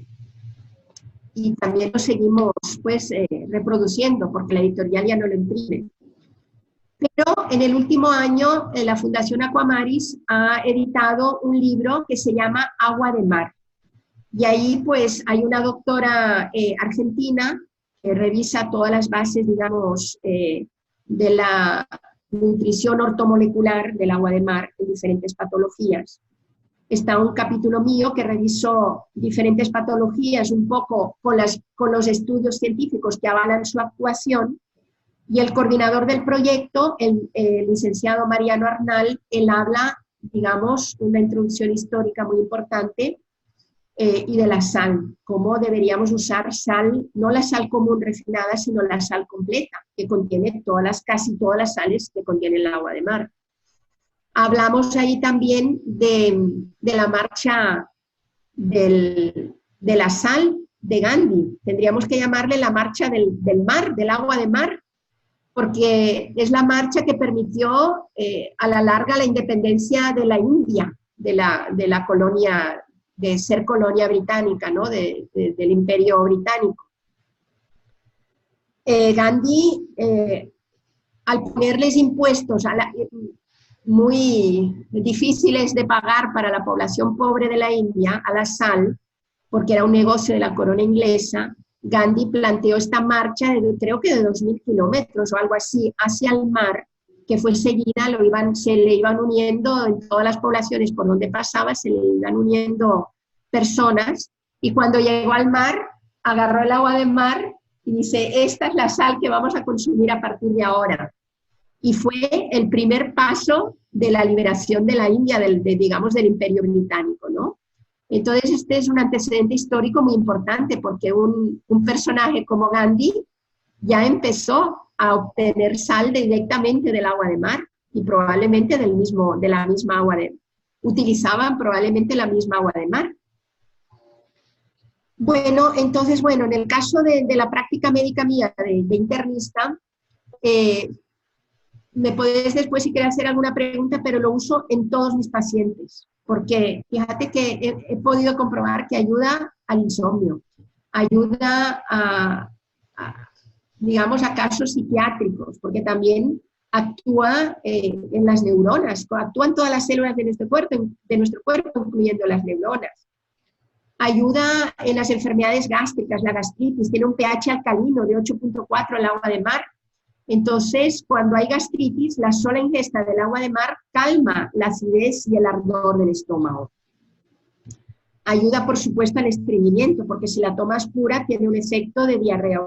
Y también lo seguimos pues reproduciendo porque la editorial ya no lo imprime. Pero en el último año la Fundación Aquamaris ha editado un libro que se llama Agua de Mar. Y ahí pues hay una doctora argentina que revisa todas las bases, digamos, de la nutrición ortomolecular del agua de mar en diferentes patologías. Está un capítulo mío que revisó diferentes patologías un poco con los estudios científicos que avalan su actuación. Y el coordinador del proyecto, el licenciado Mariano Arnal, él habla, digamos, una introducción histórica muy importante y de la sal, cómo deberíamos usar sal, no la sal común refinada, sino la sal completa, que contiene casi todas las sales que contiene el agua de mar. Hablamos ahí también de la marcha de la sal de Gandhi. Tendríamos que llamarle la marcha del mar, del agua de mar, porque es la marcha que permitió a la larga la independencia de la India, de la colonia, de ser colonia británica, ¿no? del imperio británico. Gandhi, al ponerles impuestos muy difíciles de pagar para la población pobre de la India, a la sal, porque era un negocio de la corona inglesa, Gandhi planteó esta marcha, creo que de 2.000 kilómetros o algo así, hacia el mar, que fue seguida, se le iban uniendo en todas las poblaciones por donde pasaba, se le iban uniendo personas, y cuando llegó al mar, agarró el agua del mar y dice, esta es la sal que vamos a consumir a partir de ahora. Y fue el primer paso de la liberación de la India, digamos, del imperio británico, ¿no? Entonces, este es un antecedente histórico muy importante porque un personaje como Gandhi ya empezó a obtener sal directamente del agua de mar y probablemente de la misma agua utilizaban probablemente la misma agua de mar. Bueno, entonces, bueno, en el caso de la práctica médica mía de internista, me puedes después si quieres hacer alguna pregunta, pero lo uso en todos mis pacientes, porque fíjate que he podido comprobar que ayuda al insomnio, ayuda digamos, a casos psiquiátricos, porque también actúa en las neuronas, actúa en todas las células de nuestro cuerpo, incluyendo las neuronas. Ayuda en las enfermedades gástricas, la gastritis, tiene un pH alcalino de 8.4 el agua de mar. Entonces, cuando hay gastritis, la sola ingesta del agua de mar calma la acidez y el ardor del estómago. Ayuda, por supuesto, al estreñimiento, porque si la tomas pura tiene un efecto de diarrea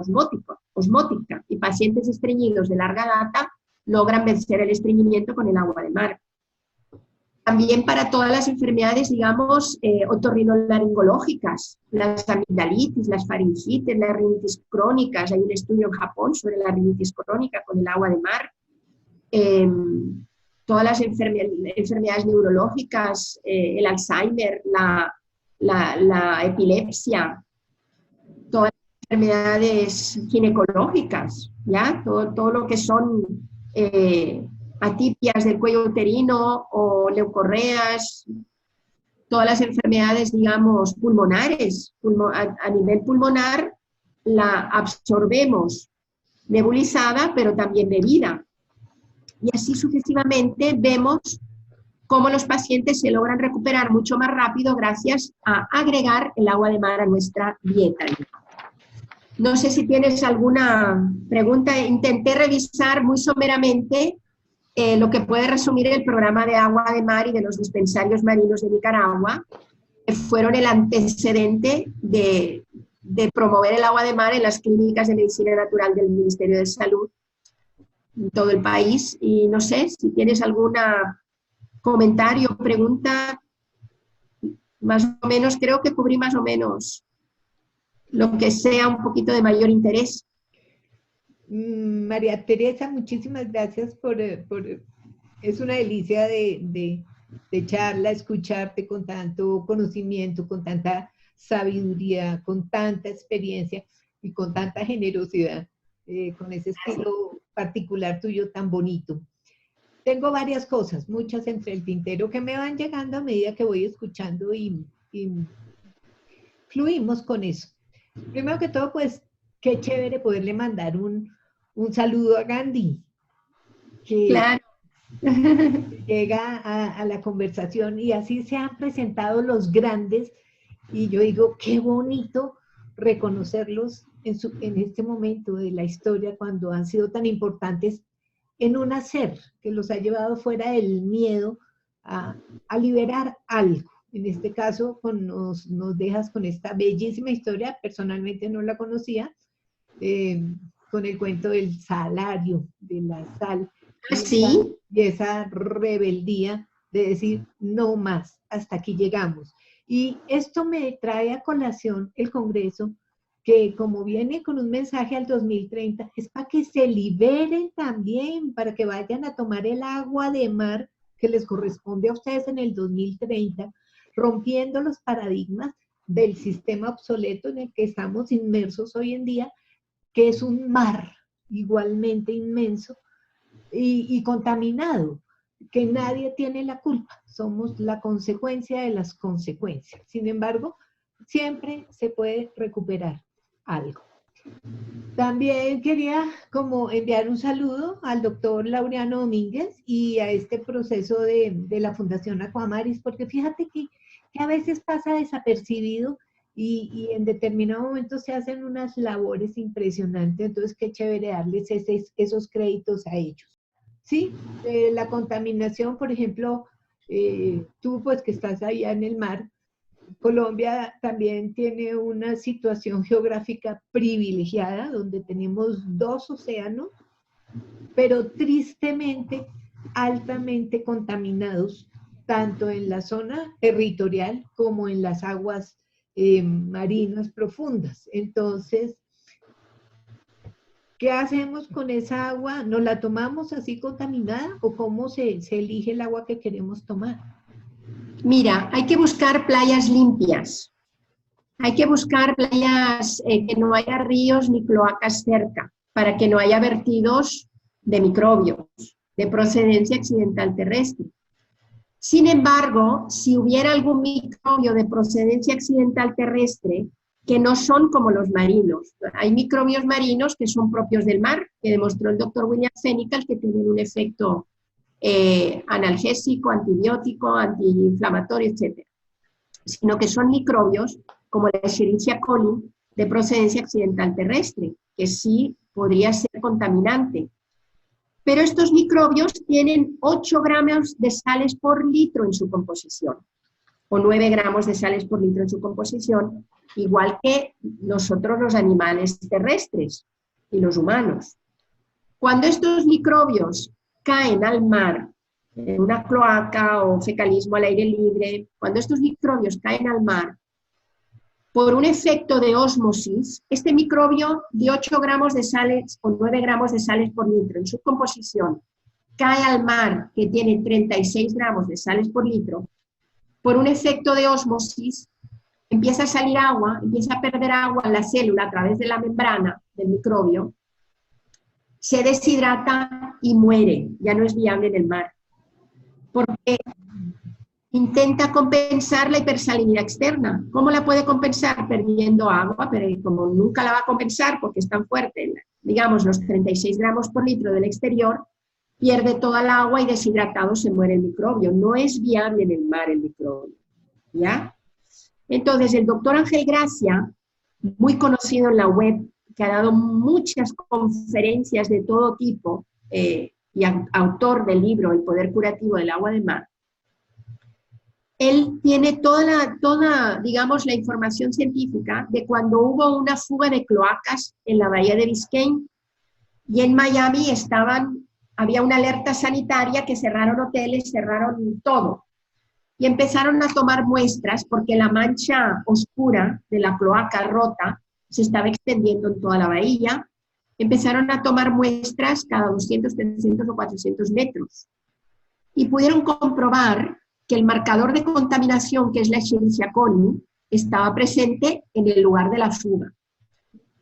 osmótica y pacientes estreñidos de larga data logran vencer el estreñimiento con el agua de mar. También para todas las enfermedades, digamos, otorrinolaringológicas, las amigdalitis, las faringitis, las rinitis crónicas. Hay un estudio en Japón sobre la rinitis crónica con el agua de mar. Todas las enfermedades neurológicas, el Alzheimer, la epilepsia, todas las enfermedades ginecológicas, ¿ya? Todo lo que son atipias del cuello uterino o leucorreas, todas las enfermedades, digamos, pulmonares. A nivel pulmonar la absorbemos nebulizada, pero también bebida. Y así sucesivamente vemos cómo los pacientes se logran recuperar mucho más rápido gracias a agregar el agua de mar a nuestra dieta. No sé si tienes alguna pregunta. Intenté revisar muy someramente lo que puede resumir el programa de agua de mar y de los dispensarios marinos de Nicaragua, que fueron el antecedente de promover el agua de mar en las clínicas de medicina natural del Ministerio de Salud en todo el país. Y no sé si tienes algún comentario, pregunta. Más o menos, creo que cubrí más o menos lo que sea un poquito de mayor interés. María Teresa, muchísimas gracias es una delicia de charla, escucharte con tanto conocimiento, con tanta sabiduría, con tanta experiencia y con tanta generosidad, con ese estilo particular tuyo tan bonito. Tengo varias cosas, muchas entre el tintero que me van llegando a medida que voy escuchando y fluimos con eso. Primero que todo, pues, qué chévere poderle mandar un saludo a Gandhi, que claro. llega a la conversación y así se han presentado los grandes y yo digo, qué bonito reconocerlos en este momento de la historia cuando han sido tan importantes en un hacer que los ha llevado fuera del miedo a liberar algo. En este caso, nos dejas con esta bellísima historia, personalmente no la conocía, con el cuento del salario, de la sal. ¿Sí? Y esa rebeldía de decir, no más, hasta aquí llegamos. Y esto me trae a colación el Congreso, que como viene con un mensaje al 2030, es para que se liberen también, para que vayan a tomar el agua de mar que les corresponde a ustedes en el 2030, rompiendo los paradigmas del sistema obsoleto en el que estamos inmersos hoy en día, que es un mar igualmente inmenso y contaminado, que nadie tiene la culpa, somos la consecuencia de las consecuencias. Sin embargo, siempre se puede recuperar algo. También quería como enviar un saludo al doctor Laureano Domínguez y a este proceso de la Fundación Aquamaris, porque fíjate que a veces pasa desapercibido y en determinado momento se hacen unas labores impresionantes, entonces qué chévere darles esos créditos a ellos. Sí, la contaminación, por ejemplo, tú pues que estás allá en el mar, Colombia también tiene una situación geográfica privilegiada, donde tenemos 2 océanos, pero tristemente altamente contaminados, tanto en la zona territorial como en las aguas marinas profundas. Entonces, ¿qué hacemos con esa agua? ¿Nos la tomamos así contaminada o cómo se elige el agua que queremos tomar? Mira, hay que buscar playas limpias. Hay que buscar playas que no haya ríos ni cloacas cerca, para que no haya vertidos de microbios de procedencia accidental terrestre. Sin embargo, si hubiera algún microbio de procedencia accidental terrestre, que no son como los marinos. Hay microbios marinos que son propios del mar, que demostró el doctor William Fennikel, que tienen un efecto analgésico, antibiótico, antiinflamatorio, etc. Sino que son microbios, como la Escherichia coli, de procedencia accidental terrestre, que sí podría ser contaminante. Pero estos microbios tienen 8 gramos de sales por litro en su composición, o 9 gramos de sales por litro en su composición, igual que nosotros los animales terrestres y los humanos. Cuando estos microbios caen al mar, en una cloaca o fecalismo al aire libre, cuando estos microbios caen al mar, por un efecto de ósmosis, este microbio de 8 gramos de sales o 9 gramos de sales por litro en su composición cae al mar, que tiene 36 gramos de sales por litro, por un efecto de ósmosis, empieza a salir agua, empieza a perder agua en la célula a través de la membrana del microbio, se deshidrata y muere, ya no es viable en el mar, porque intenta compensar la hipersalinidad externa. ¿Cómo la puede compensar? Perdiendo agua, pero como nunca la va a compensar porque es tan fuerte, digamos, los 36 gramos por litro del exterior, pierde toda el agua y deshidratado se muere el microbio. No es viable en el mar el microbio, ¿ya? Entonces, el doctor Ángel Gracia, muy conocido en la web, que ha dado muchas conferencias de todo tipo, y autor del libro El poder curativo del agua de mar, él tiene toda, digamos, la información científica de cuando hubo una fuga de cloacas en la bahía de Biscayne, y en Miami había una alerta sanitaria que cerraron hoteles, cerraron todo, y empezaron a tomar muestras porque la mancha oscura de la cloaca rota se estaba extendiendo en toda la bahía. Empezaron a tomar muestras cada 200, 300 o 400 metros, y pudieron comprobar que el marcador de contaminación, que es la Escherichia coli, estaba presente en el lugar de la fuga.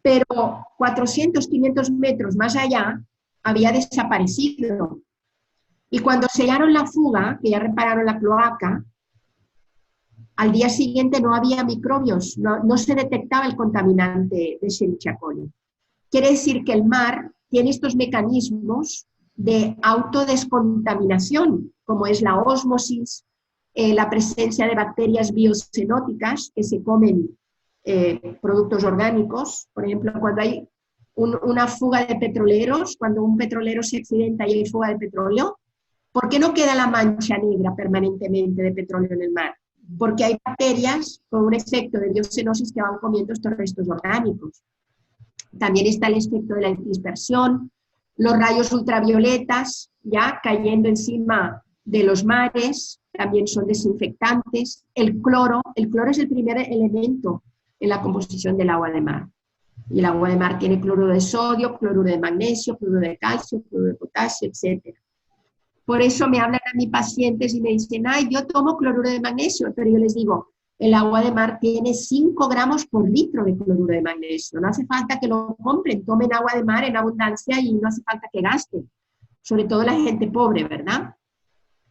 Pero 400, 500 metros más allá había desaparecido. Y cuando sellaron la fuga, que ya repararon la cloaca, al día siguiente no había microbios, no se detectaba el contaminante de Escherichia coli. Quiere decir que el mar tiene estos mecanismos de autodescontaminación, como es la ósmosis, la presencia de bacterias biocenóticas que se comen productos orgánicos. Por ejemplo, cuando hay una fuga de petroleros, cuando un petrolero se accidenta y hay fuga de petróleo, ¿por qué no queda la mancha negra permanentemente de petróleo en el mar? Porque hay bacterias con un efecto de biocenosis que van comiendo estos restos orgánicos. También está el efecto de la dispersión, los rayos ultravioletas ya cayendo encima de los mares, también son desinfectantes. El cloro es el primer elemento en la composición del agua de mar. Y el agua de mar tiene cloruro de sodio, cloruro de magnesio, cloruro de calcio, cloruro de potasio, etc. Por eso me hablan a mis pacientes y me dicen, ay, yo tomo cloruro de magnesio, pero yo les digo, el agua de mar tiene 5 gramos por litro de cloruro de magnesio. No hace falta que lo compren, tomen agua de mar en abundancia y no hace falta que gasten. Sobre todo la gente pobre, ¿verdad?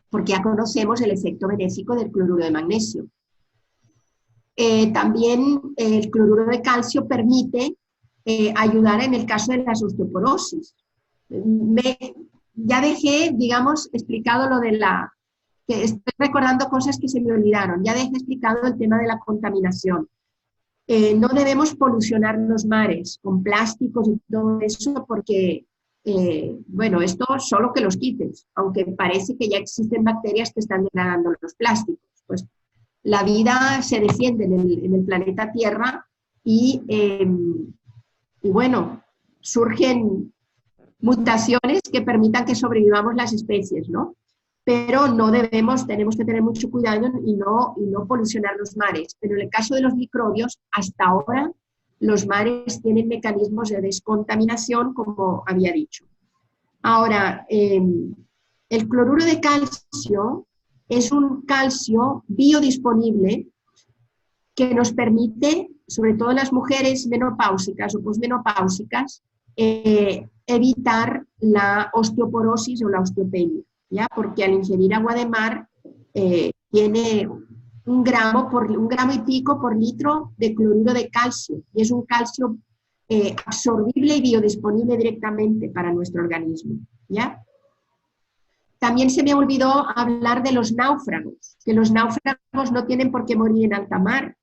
Porque ya conocemos el efecto benéfico del cloruro de magnesio. También el cloruro de calcio permite ayudar en el caso de la osteoporosis. Ya dejé, digamos, explicado lo de que estoy recordando cosas que se me olvidaron, ya dejé explicado el tema de la contaminación. No debemos polucionar los mares con plásticos y todo eso porque, bueno, esto solo que los quites, aunque parece que ya existen bacterias que están degradando los plásticos. Pues la vida se defiende en el planeta Tierra y bueno, surgen mutaciones que permitan que sobrevivamos las especies, ¿no? Pero no tenemos que tener mucho cuidado y no polucionar los mares. Pero en el caso de los microbios, hasta ahora los mares tienen mecanismos de descontaminación, como había dicho. Ahora, el cloruro de calcio es un calcio biodisponible que nos permite sobre todo en las mujeres menopáusicas o posmenopáusicas, evitar la osteoporosis o la osteopenia, ¿ya? Porque al ingerir agua de mar tiene 1 gramo y pico por litro de cloruro de calcio, y es un calcio absorbible y biodisponible directamente para nuestro organismo, ¿ya? También se me olvidó hablar de los náufragos, que los náufragos no tienen por qué morir en alta mar,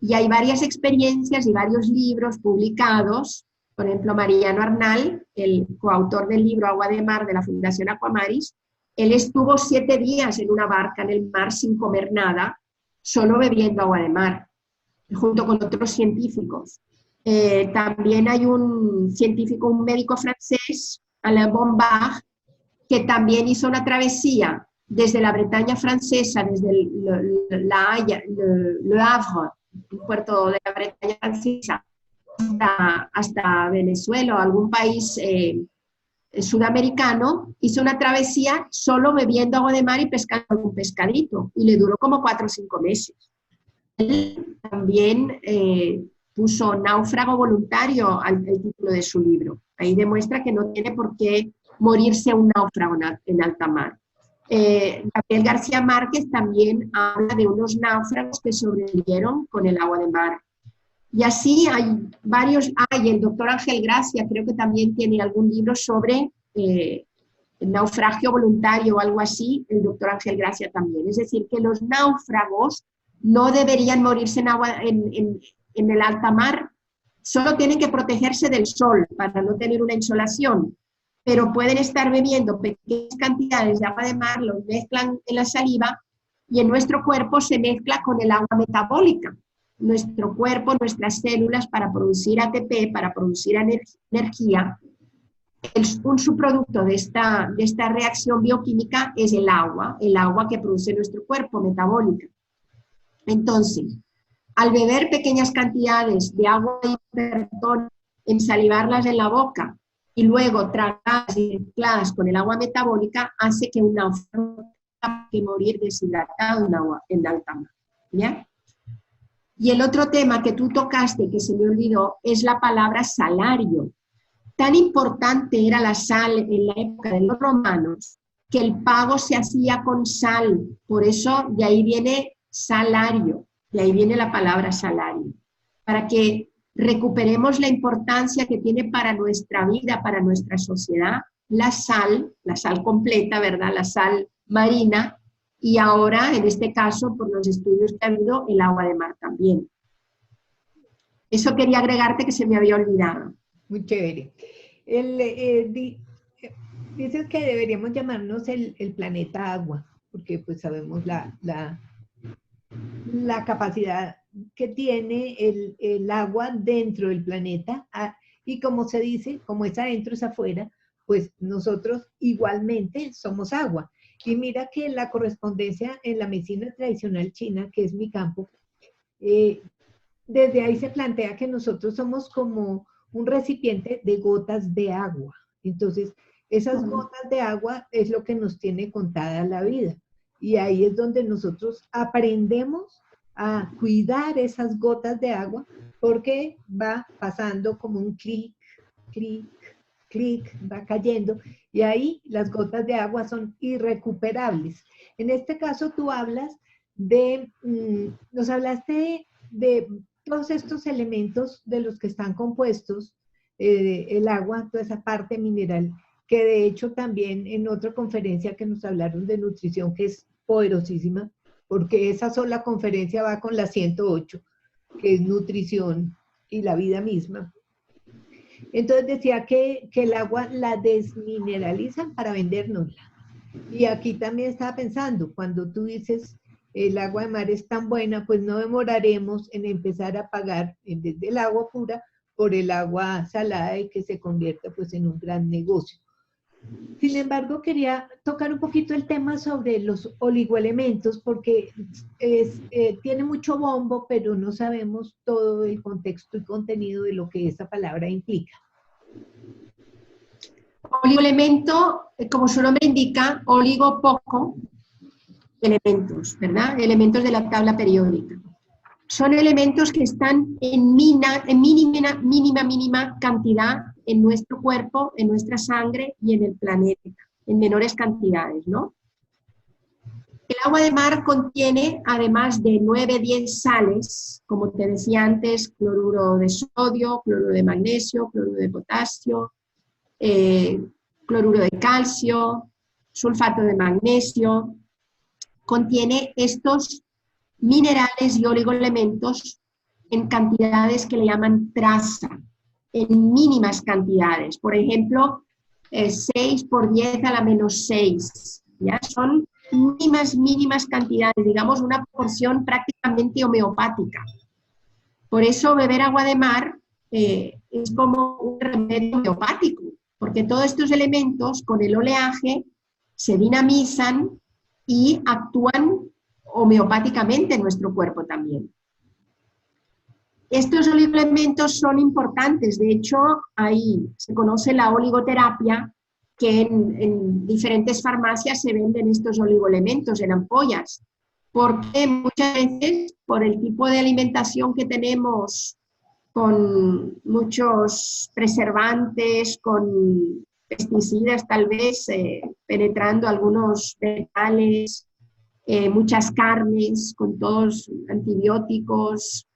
y hay varias experiencias y varios libros publicados. Por ejemplo, Mariano Arnal, el coautor del libro Agua de Mar de la Fundación Aquamaris, él estuvo 7 días en una barca en el mar sin comer nada, solo bebiendo agua de mar, junto con otros científicos. También hay un científico, un médico francés, Alain Bombard, que también hizo una travesía desde la Bretaña francesa, desde La Haya, Le Havre, un puerto de la Bretaña francesa, hasta Venezuela o algún país sudamericano, hizo una travesía solo bebiendo agua de mar y pescando un pescadito, y le duró como 4 o 5 meses. Él también puso náufrago voluntario al título de su libro. Ahí demuestra que no tiene por qué morirse un náufrago en alta mar. Gabriel García Márquez también habla de unos náufragos que sobrevivieron con el agua de mar. Y así hay varios, el doctor Ángel Gracia creo que también tiene algún libro sobre el naufragio voluntario o algo así, el doctor Ángel Gracia también. Es decir, que los náufragos no deberían morirse en el alta mar, solo tienen que protegerse del sol para no tener una insolación, pero pueden estar bebiendo pequeñas cantidades de agua de mar, los mezclan en la saliva y en nuestro cuerpo se mezcla con el agua metabólica. Nuestro cuerpo, nuestras células, para producir ATP, para producir energía, un subproducto de esta reacción bioquímica es el agua que produce nuestro cuerpo, metabólica. Entonces, al beber pequeñas cantidades de agua hipertónica, ensalivarlas en la boca y luego tragarlas y mezcladas con el agua metabólica, hace que un náufrago tenga que morir deshidratado en alta mar, ¿ya? Y el otro tema que tú tocaste, que se me olvidó, es la palabra salario. Tan importante era la sal en la época de los romanos que el pago se hacía con sal. Por eso de ahí viene salario, de ahí viene la palabra salario. Para que recuperemos la importancia que tiene para nuestra vida, para nuestra sociedad, la sal completa, ¿verdad? La sal marina. Y ahora, en este caso, por los estudios que ha habido, el agua de mar también. Eso quería agregarte que se me había olvidado. Muy chévere. Dices que deberíamos llamarnos el planeta agua, porque pues sabemos la capacidad que tiene el agua dentro del planeta. Y como se dice, como es adentro es afuera, pues nosotros igualmente somos agua. Y mira que la correspondencia en la medicina tradicional china, que es mi campo, desde ahí se plantea que nosotros somos como un recipiente de gotas de agua. Entonces, esas gotas de agua es lo que nos tiene contada la vida. Y ahí es donde nosotros aprendemos a cuidar esas gotas de agua, porque va pasando como un clic, clic, clic, va cayendo, y ahí las gotas de agua son irrecuperables. En este caso tú hablas nos hablaste de todos estos elementos de los que están compuestos el agua, toda esa parte mineral, que de hecho también en otra conferencia que nos hablaron de nutrición, que es poderosísima, porque esa sola conferencia va con la 108, que es nutrición y la vida misma. Entonces decía que el agua la desmineralizan para vendérnosla. Y aquí también estaba pensando, cuando tú dices el agua de mar es tan buena, pues no demoraremos en empezar a pagar, en vez del agua pura, por el agua salada y que se convierta pues en un gran negocio. Sin embargo, quería tocar un poquito el tema sobre los oligoelementos, porque tiene mucho bombo, pero no sabemos todo el contexto y contenido de lo que esa palabra implica. Oligoelemento, como su nombre indica, oligo poco, elementos, ¿verdad? Elementos de la tabla periódica. son elementos que están en mínima cantidad en nuestro cuerpo, en nuestra sangre y en el planeta, en menores cantidades, ¿no? El agua de mar contiene, además de 9-10 sales, como te decía antes, cloruro de sodio, cloruro de magnesio, cloruro de potasio, cloruro de calcio, sulfato de magnesio. Contiene estos minerales y oligoelementos en cantidades que le llaman traza, en mínimas cantidades. Por ejemplo, 6 por 10 a la menos 6. ¿Ya? Son mínimas cantidades, digamos una porción prácticamente homeopática. Por eso beber agua de mar es como un remedio homeopático, porque todos estos elementos con el oleaje se dinamizan y actúan homeopáticamente en nuestro cuerpo también. Estos oligoelementos son importantes, de hecho ahí se conoce la oligoterapia, que en diferentes farmacias se venden estos oligoelementos en ampollas, porque muchas veces por el tipo de alimentación que tenemos, con muchos preservantes, con pesticidas tal vez, penetrando algunos vegetales, muchas carnes, con todos antibióticos,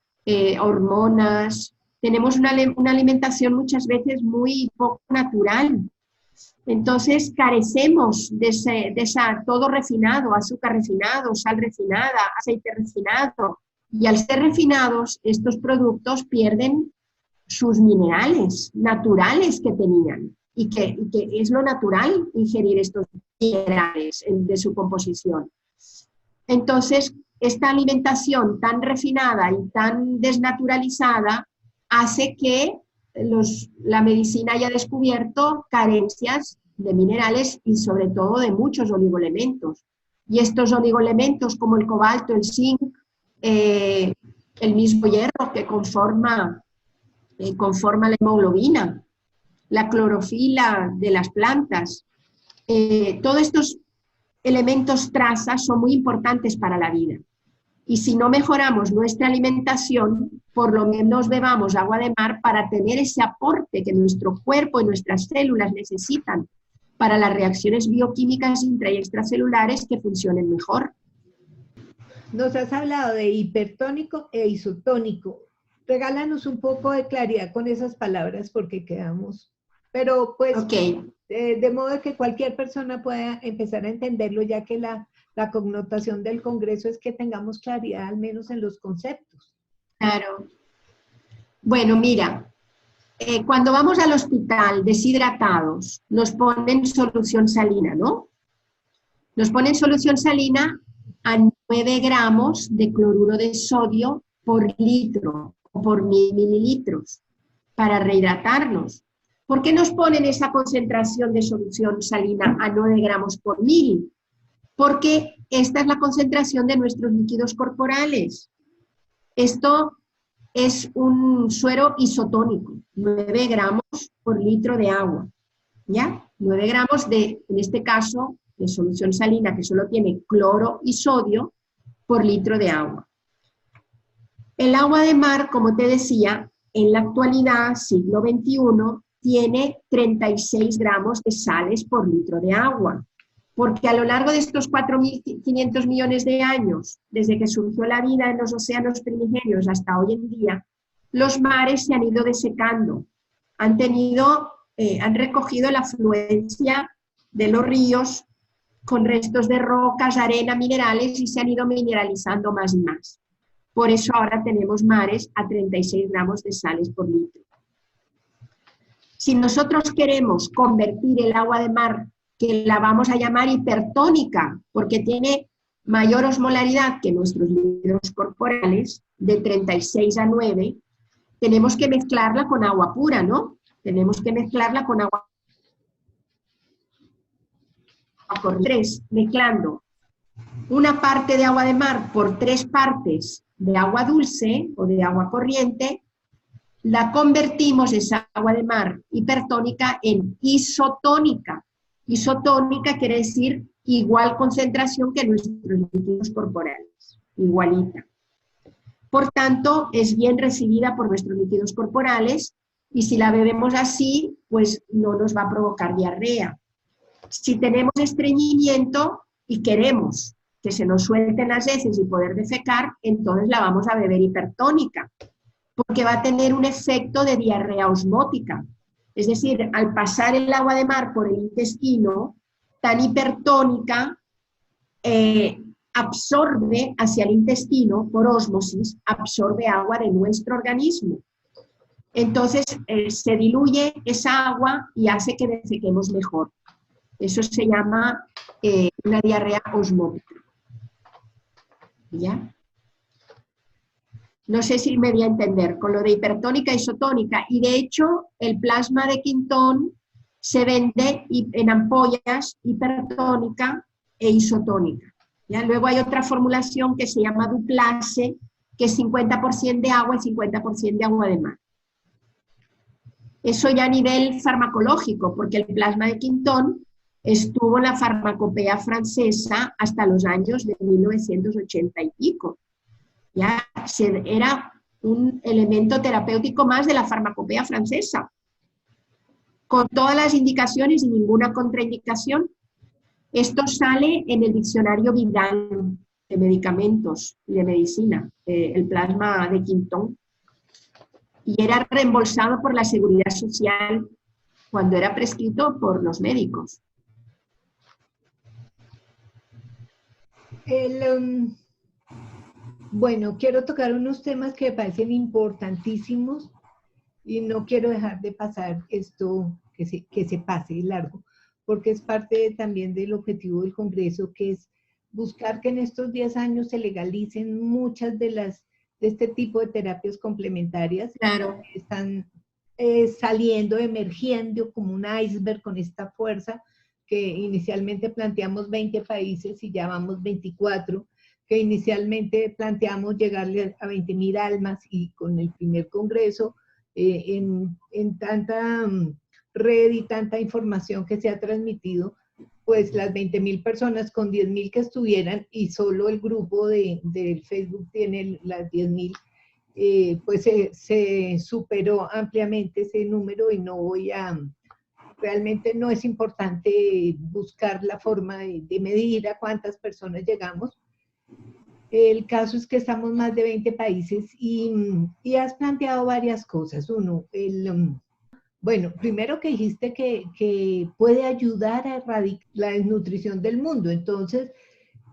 hormonas. Tenemos una alimentación muchas veces muy poco natural. Entonces carecemos de todo refinado, azúcar refinado, sal refinada, aceite refinado. Y al ser refinados, estos productos pierden sus minerales naturales que tenían. Y que es lo natural ingerir estos minerales de su composición. Entonces, esta alimentación tan refinada y tan desnaturalizada hace que la medicina haya descubierto carencias de minerales y sobre todo de muchos oligoelementos. Y estos oligoelementos como el cobalto, el zinc, el mismo hierro que conforma la hemoglobina, la clorofila de las plantas, todos estos elementos traza son muy importantes para la vida. Y si no mejoramos nuestra alimentación, por lo menos bebamos agua de mar para tener ese aporte que nuestro cuerpo y nuestras células necesitan para las reacciones bioquímicas intra- y extracelulares que funcionen mejor. Nos has hablado de hipertónico e isotónico. Regálanos un poco de claridad con esas palabras porque quedamos... Pero pues, okay. De modo que cualquier persona pueda empezar a entenderlo, ya que la connotación del Congreso es que tengamos claridad al menos en los conceptos. Claro. Bueno, mira, cuando vamos al hospital deshidratados, nos ponen solución salina, ¿no? Nos ponen solución salina a 9 gramos de cloruro de sodio por litro o por 1000 mililitros para rehidratarnos. ¿Por qué nos ponen esa concentración de solución salina a 9 gramos por 1000? Porque esta es la concentración de nuestros líquidos corporales. Esto es un suero isotónico, 9 gramos por litro de agua, ¿ya? 9 gramos en este caso, de solución salina que solo tiene cloro y sodio por litro de agua. El agua de mar, como te decía, en la actualidad, siglo XXI, tiene 36 gramos de sales por litro de agua, porque a lo largo de estos 4.500 millones de años, desde que surgió la vida en los océanos primigenios hasta hoy en día, los mares se han ido desecando, han recogido la afluencia de los ríos con restos de rocas, arena, minerales y se han ido mineralizando más y más. Por eso ahora tenemos mares a 36 gramos de sales por litro. Si nosotros queremos convertir el agua de mar, que la vamos a llamar hipertónica, porque tiene mayor osmolaridad que nuestros líquidos corporales, de 36 a 9, tenemos que mezclarla con agua pura, ¿no? Tenemos que mezclarla con agua por 3, mezclando una parte de agua de mar por 3 partes de agua dulce o de agua corriente, la convertimos esa agua de mar hipertónica en isotónica. Isotónica quiere decir igual concentración que nuestros líquidos corporales, igualita. Por tanto, es bien recibida por nuestros líquidos corporales y si la bebemos así, pues no nos va a provocar diarrea. Si tenemos estreñimiento y queremos que se nos suelten las heces y poder defecar, entonces la vamos a beber hipertónica, porque va a tener un efecto de diarrea osmótica. Es decir, al pasar el agua de mar por el intestino, tan hipertónica, absorbe hacia el intestino, por ósmosis, absorbe agua de nuestro organismo. Entonces se diluye esa agua y hace que defequemos mejor. Eso se llama una diarrea osmótica. ¿Ya? No sé si me voy a entender con lo de hipertónica y isotónica. Y de hecho, el plasma de Quintón se vende en ampollas hipertónica e isotónica. ¿Ya? Luego hay otra formulación que se llama Duplase, que es 50% de agua y 50% de agua de mar. Eso ya a nivel farmacológico, porque el plasma de Quintón estuvo en la farmacopea francesa hasta los años de 1980 y pico. Ya era un elemento terapéutico más de la farmacopea francesa, con todas las indicaciones y ninguna contraindicación. Esto sale en el diccionario Vidal de medicamentos y de medicina, el plasma de Quintón, y era reembolsado por la Seguridad Social cuando era prescrito por los médicos. Bueno, quiero tocar unos temas que me parecen importantísimos y no quiero dejar de pasar esto que se pase largo, porque es parte también del objetivo del Congreso, que es buscar que en estos 10 años se legalicen muchas de este tipo de terapias complementarias. Claro. Que están saliendo, emergiendo como un iceberg con esta fuerza, que inicialmente planteamos 20 países y ya vamos 24, que inicialmente planteamos llegarle a 20.000 almas y con el primer congreso, en tanta red y tanta información que se ha transmitido, pues las 20.000 personas con 10.000 que estuvieran y solo el grupo del Facebook tiene las 10.000, pues se superó ampliamente ese número y no voy a... Realmente no es importante buscar la forma de medir a cuántas personas llegamos. El caso es que estamos más de 20 países y has planteado varias cosas. Uno, bueno, primero que dijiste que puede ayudar a erradicar la desnutrición del mundo. Entonces,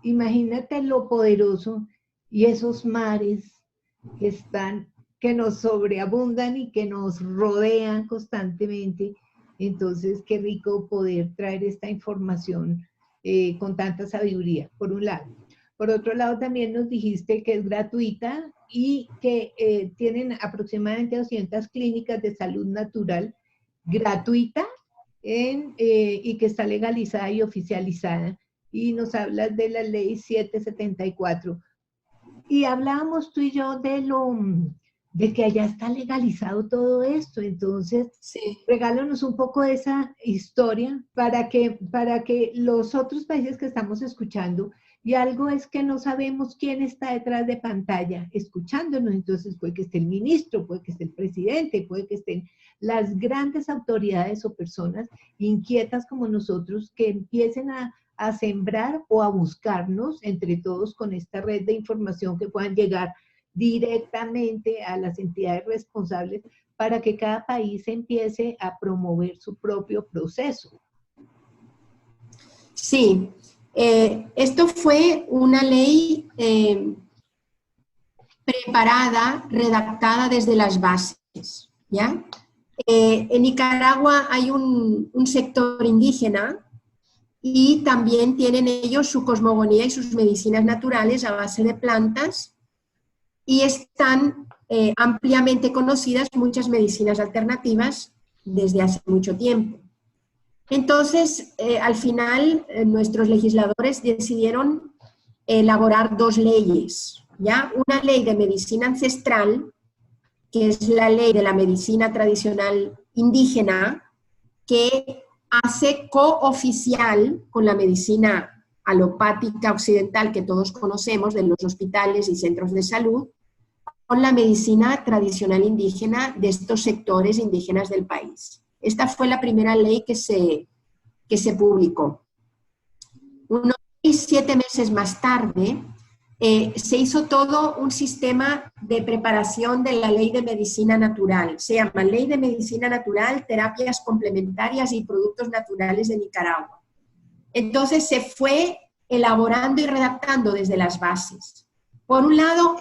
imagínate lo poderoso y esos mares que nos sobreabundan y que nos rodean constantemente. Entonces, qué rico poder traer esta información con tanta sabiduría, por un lado. Por otro lado, también nos dijiste que es gratuita y que tienen aproximadamente 200 clínicas de salud natural gratuita y que está legalizada y oficializada. Y nos hablas de la ley 774. Y hablábamos tú y yo de que allá está legalizado todo esto. Entonces, sí, regálanos un poco de esa historia para que los otros países que estamos escuchando, y algo es que no sabemos quién está detrás de pantalla escuchándonos. Entonces puede que esté el ministro, puede que esté el presidente, puede que estén las grandes autoridades o personas inquietas como nosotros que empiecen a sembrar o a buscarnos entre todos con esta red de información que puedan llegar directamente a las entidades responsables para que cada país empiece a promover su propio proceso. Sí, esto fue una ley preparada, redactada desde las bases, ¿ya? En Nicaragua hay un sector indígena y también tienen ellos su cosmogonía y sus medicinas naturales a base de plantas y están ampliamente conocidas muchas medicinas alternativas desde hace mucho tiempo. Entonces, al final, nuestros legisladores decidieron elaborar dos leyes, ¿ya? Una ley de medicina ancestral, que es la ley de la medicina tradicional indígena, que hace cooficial con la medicina alopática occidental que todos conocemos de los hospitales y centros de salud, con la medicina tradicional indígena de estos sectores indígenas del país. Esta fue la primera ley que se publicó. Unos 7 meses más tarde, se hizo todo un sistema de preparación de la Ley de Medicina Natural. Se llama Ley de Medicina Natural, Terapias Complementarias y Productos Naturales de Nicaragua. Entonces se fue elaborando y redactando desde las bases. Por un lado,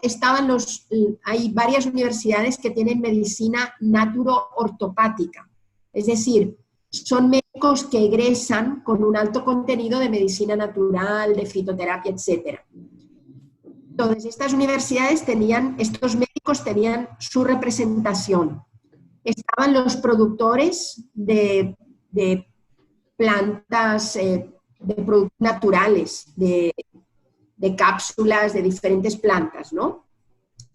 hay varias universidades que tienen medicina naturo-ortopática, es decir, son médicos que egresan con un alto contenido de medicina natural, de fitoterapia, etc. Entonces, estas universidades estos médicos tenían su representación. Estaban los productores de plantas, de productos naturales, de cápsulas, de diferentes plantas, ¿no?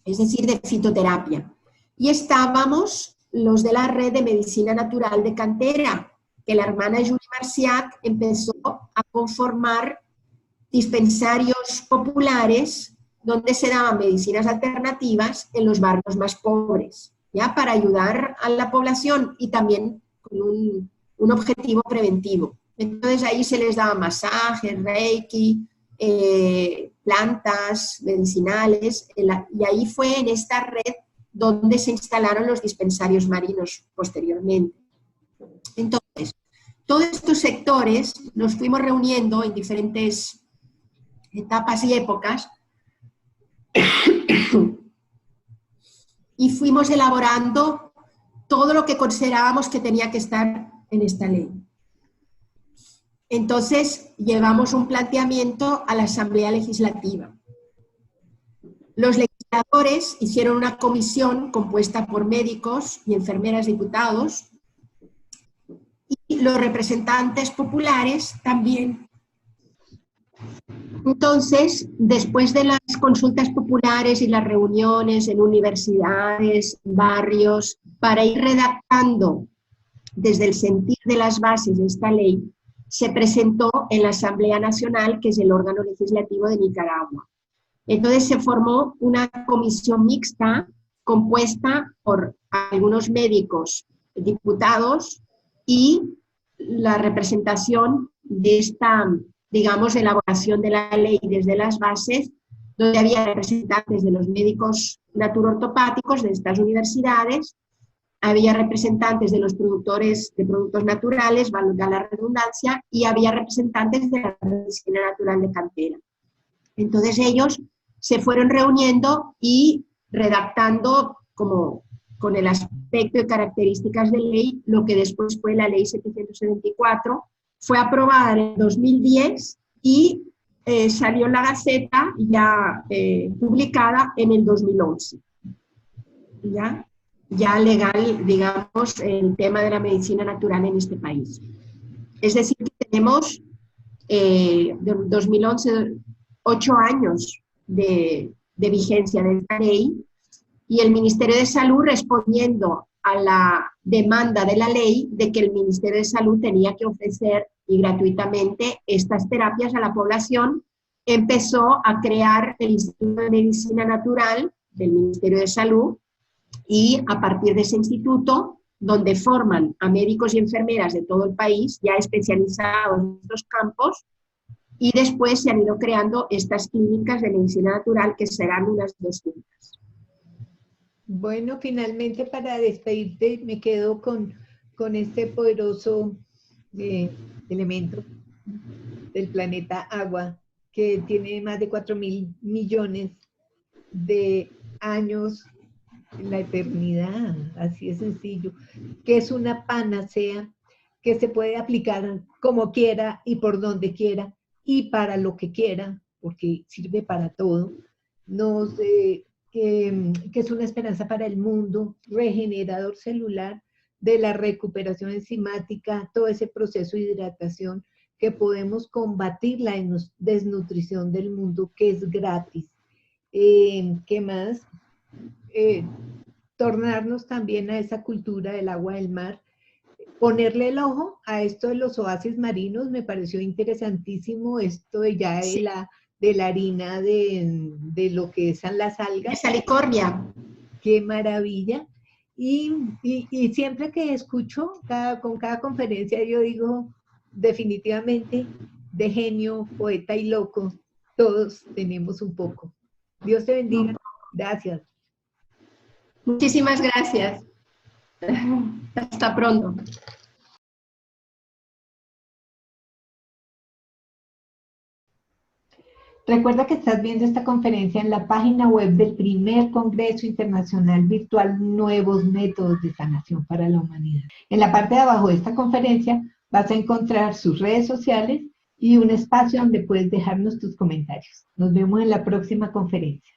Es decir, de fitoterapia. Y estábamos los de la red de medicina natural de cantera, que la hermana Julie Marciac empezó a conformar dispensarios populares donde se daban medicinas alternativas en los barrios más pobres, ¿ya? Para ayudar a la población y también con un objetivo preventivo. Entonces ahí se les daba masajes, reiki, plantas medicinales, y ahí fue en esta red donde se instalaron los dispensarios marinos posteriormente. Entonces, todos estos sectores nos fuimos reuniendo en diferentes etapas y épocas y fuimos elaborando todo lo que considerábamos que tenía que estar en esta ley. Entonces, llevamos un planteamiento a la Asamblea Legislativa. Los legisladores hicieron una comisión compuesta por médicos y enfermeras diputados, y los representantes populares también. Entonces, después de las consultas populares y las reuniones en universidades, barrios, para ir redactando desde el sentir de las bases de esta ley, se presentó en la Asamblea Nacional, que es el órgano legislativo de Nicaragua. Entonces se formó una comisión mixta compuesta por algunos médicos, diputados y la representación de esta, digamos, elaboración de la ley desde las bases, donde había representantes de los médicos naturortopáticos de estas universidades, había representantes de los productores de productos naturales, valga la redundancia, y había representantes de la medicina natural de cantera. Entonces ellos se fueron reuniendo y redactando como con el aspecto y características de ley, lo que después fue la ley 774, fue aprobada en el 2010 y salió en la Gaceta ya publicada en el 2011. Ya legal, digamos, el tema de la medicina natural en este país. Es decir, que tenemos, de 2011, 8 años de vigencia de esta ley, y el Ministerio de Salud, respondiendo a la demanda de la ley de que el Ministerio de Salud tenía que ofrecer y gratuitamente estas terapias a la población, empezó a crear el Instituto de Medicina Natural del Ministerio de Salud, y a partir de ese instituto, donde forman a médicos y enfermeras de todo el país, ya especializados en estos campos, y después se han ido creando estas clínicas de medicina natural, que serán unas 200. Bueno, finalmente, para despedirte, me quedo con este poderoso elemento del planeta agua, que tiene más de 4.000 millones de años en la eternidad, así de sencillo, que es una panacea que se puede aplicar como quiera y por donde quiera y para lo que quiera, porque sirve para todo. Que es una esperanza para el mundo, regenerador celular, de la recuperación enzimática, todo ese proceso de hidratación, que podemos combatir la desnutrición del mundo, que es gratis. ¿Qué más? Tornarnos también a esa cultura del agua del mar, ponerle el ojo a esto de los oasis marinos. Me pareció interesantísimo esto de de la harina de lo que son las algas. De salicornia. qué maravilla. Y siempre que escucho, con cada conferencia, yo digo, definitivamente, de genio, poeta y loco, todos tenemos un poco. Dios te bendiga. Gracias. Muchísimas gracias. Hasta pronto. Recuerda que estás viendo esta conferencia en la página web del primer Congreso Internacional Virtual Nuevos Métodos de Sanación para la Humanidad. En la parte de abajo de esta conferencia vas a encontrar sus redes sociales y un espacio donde puedes dejarnos tus comentarios. Nos vemos en la próxima conferencia.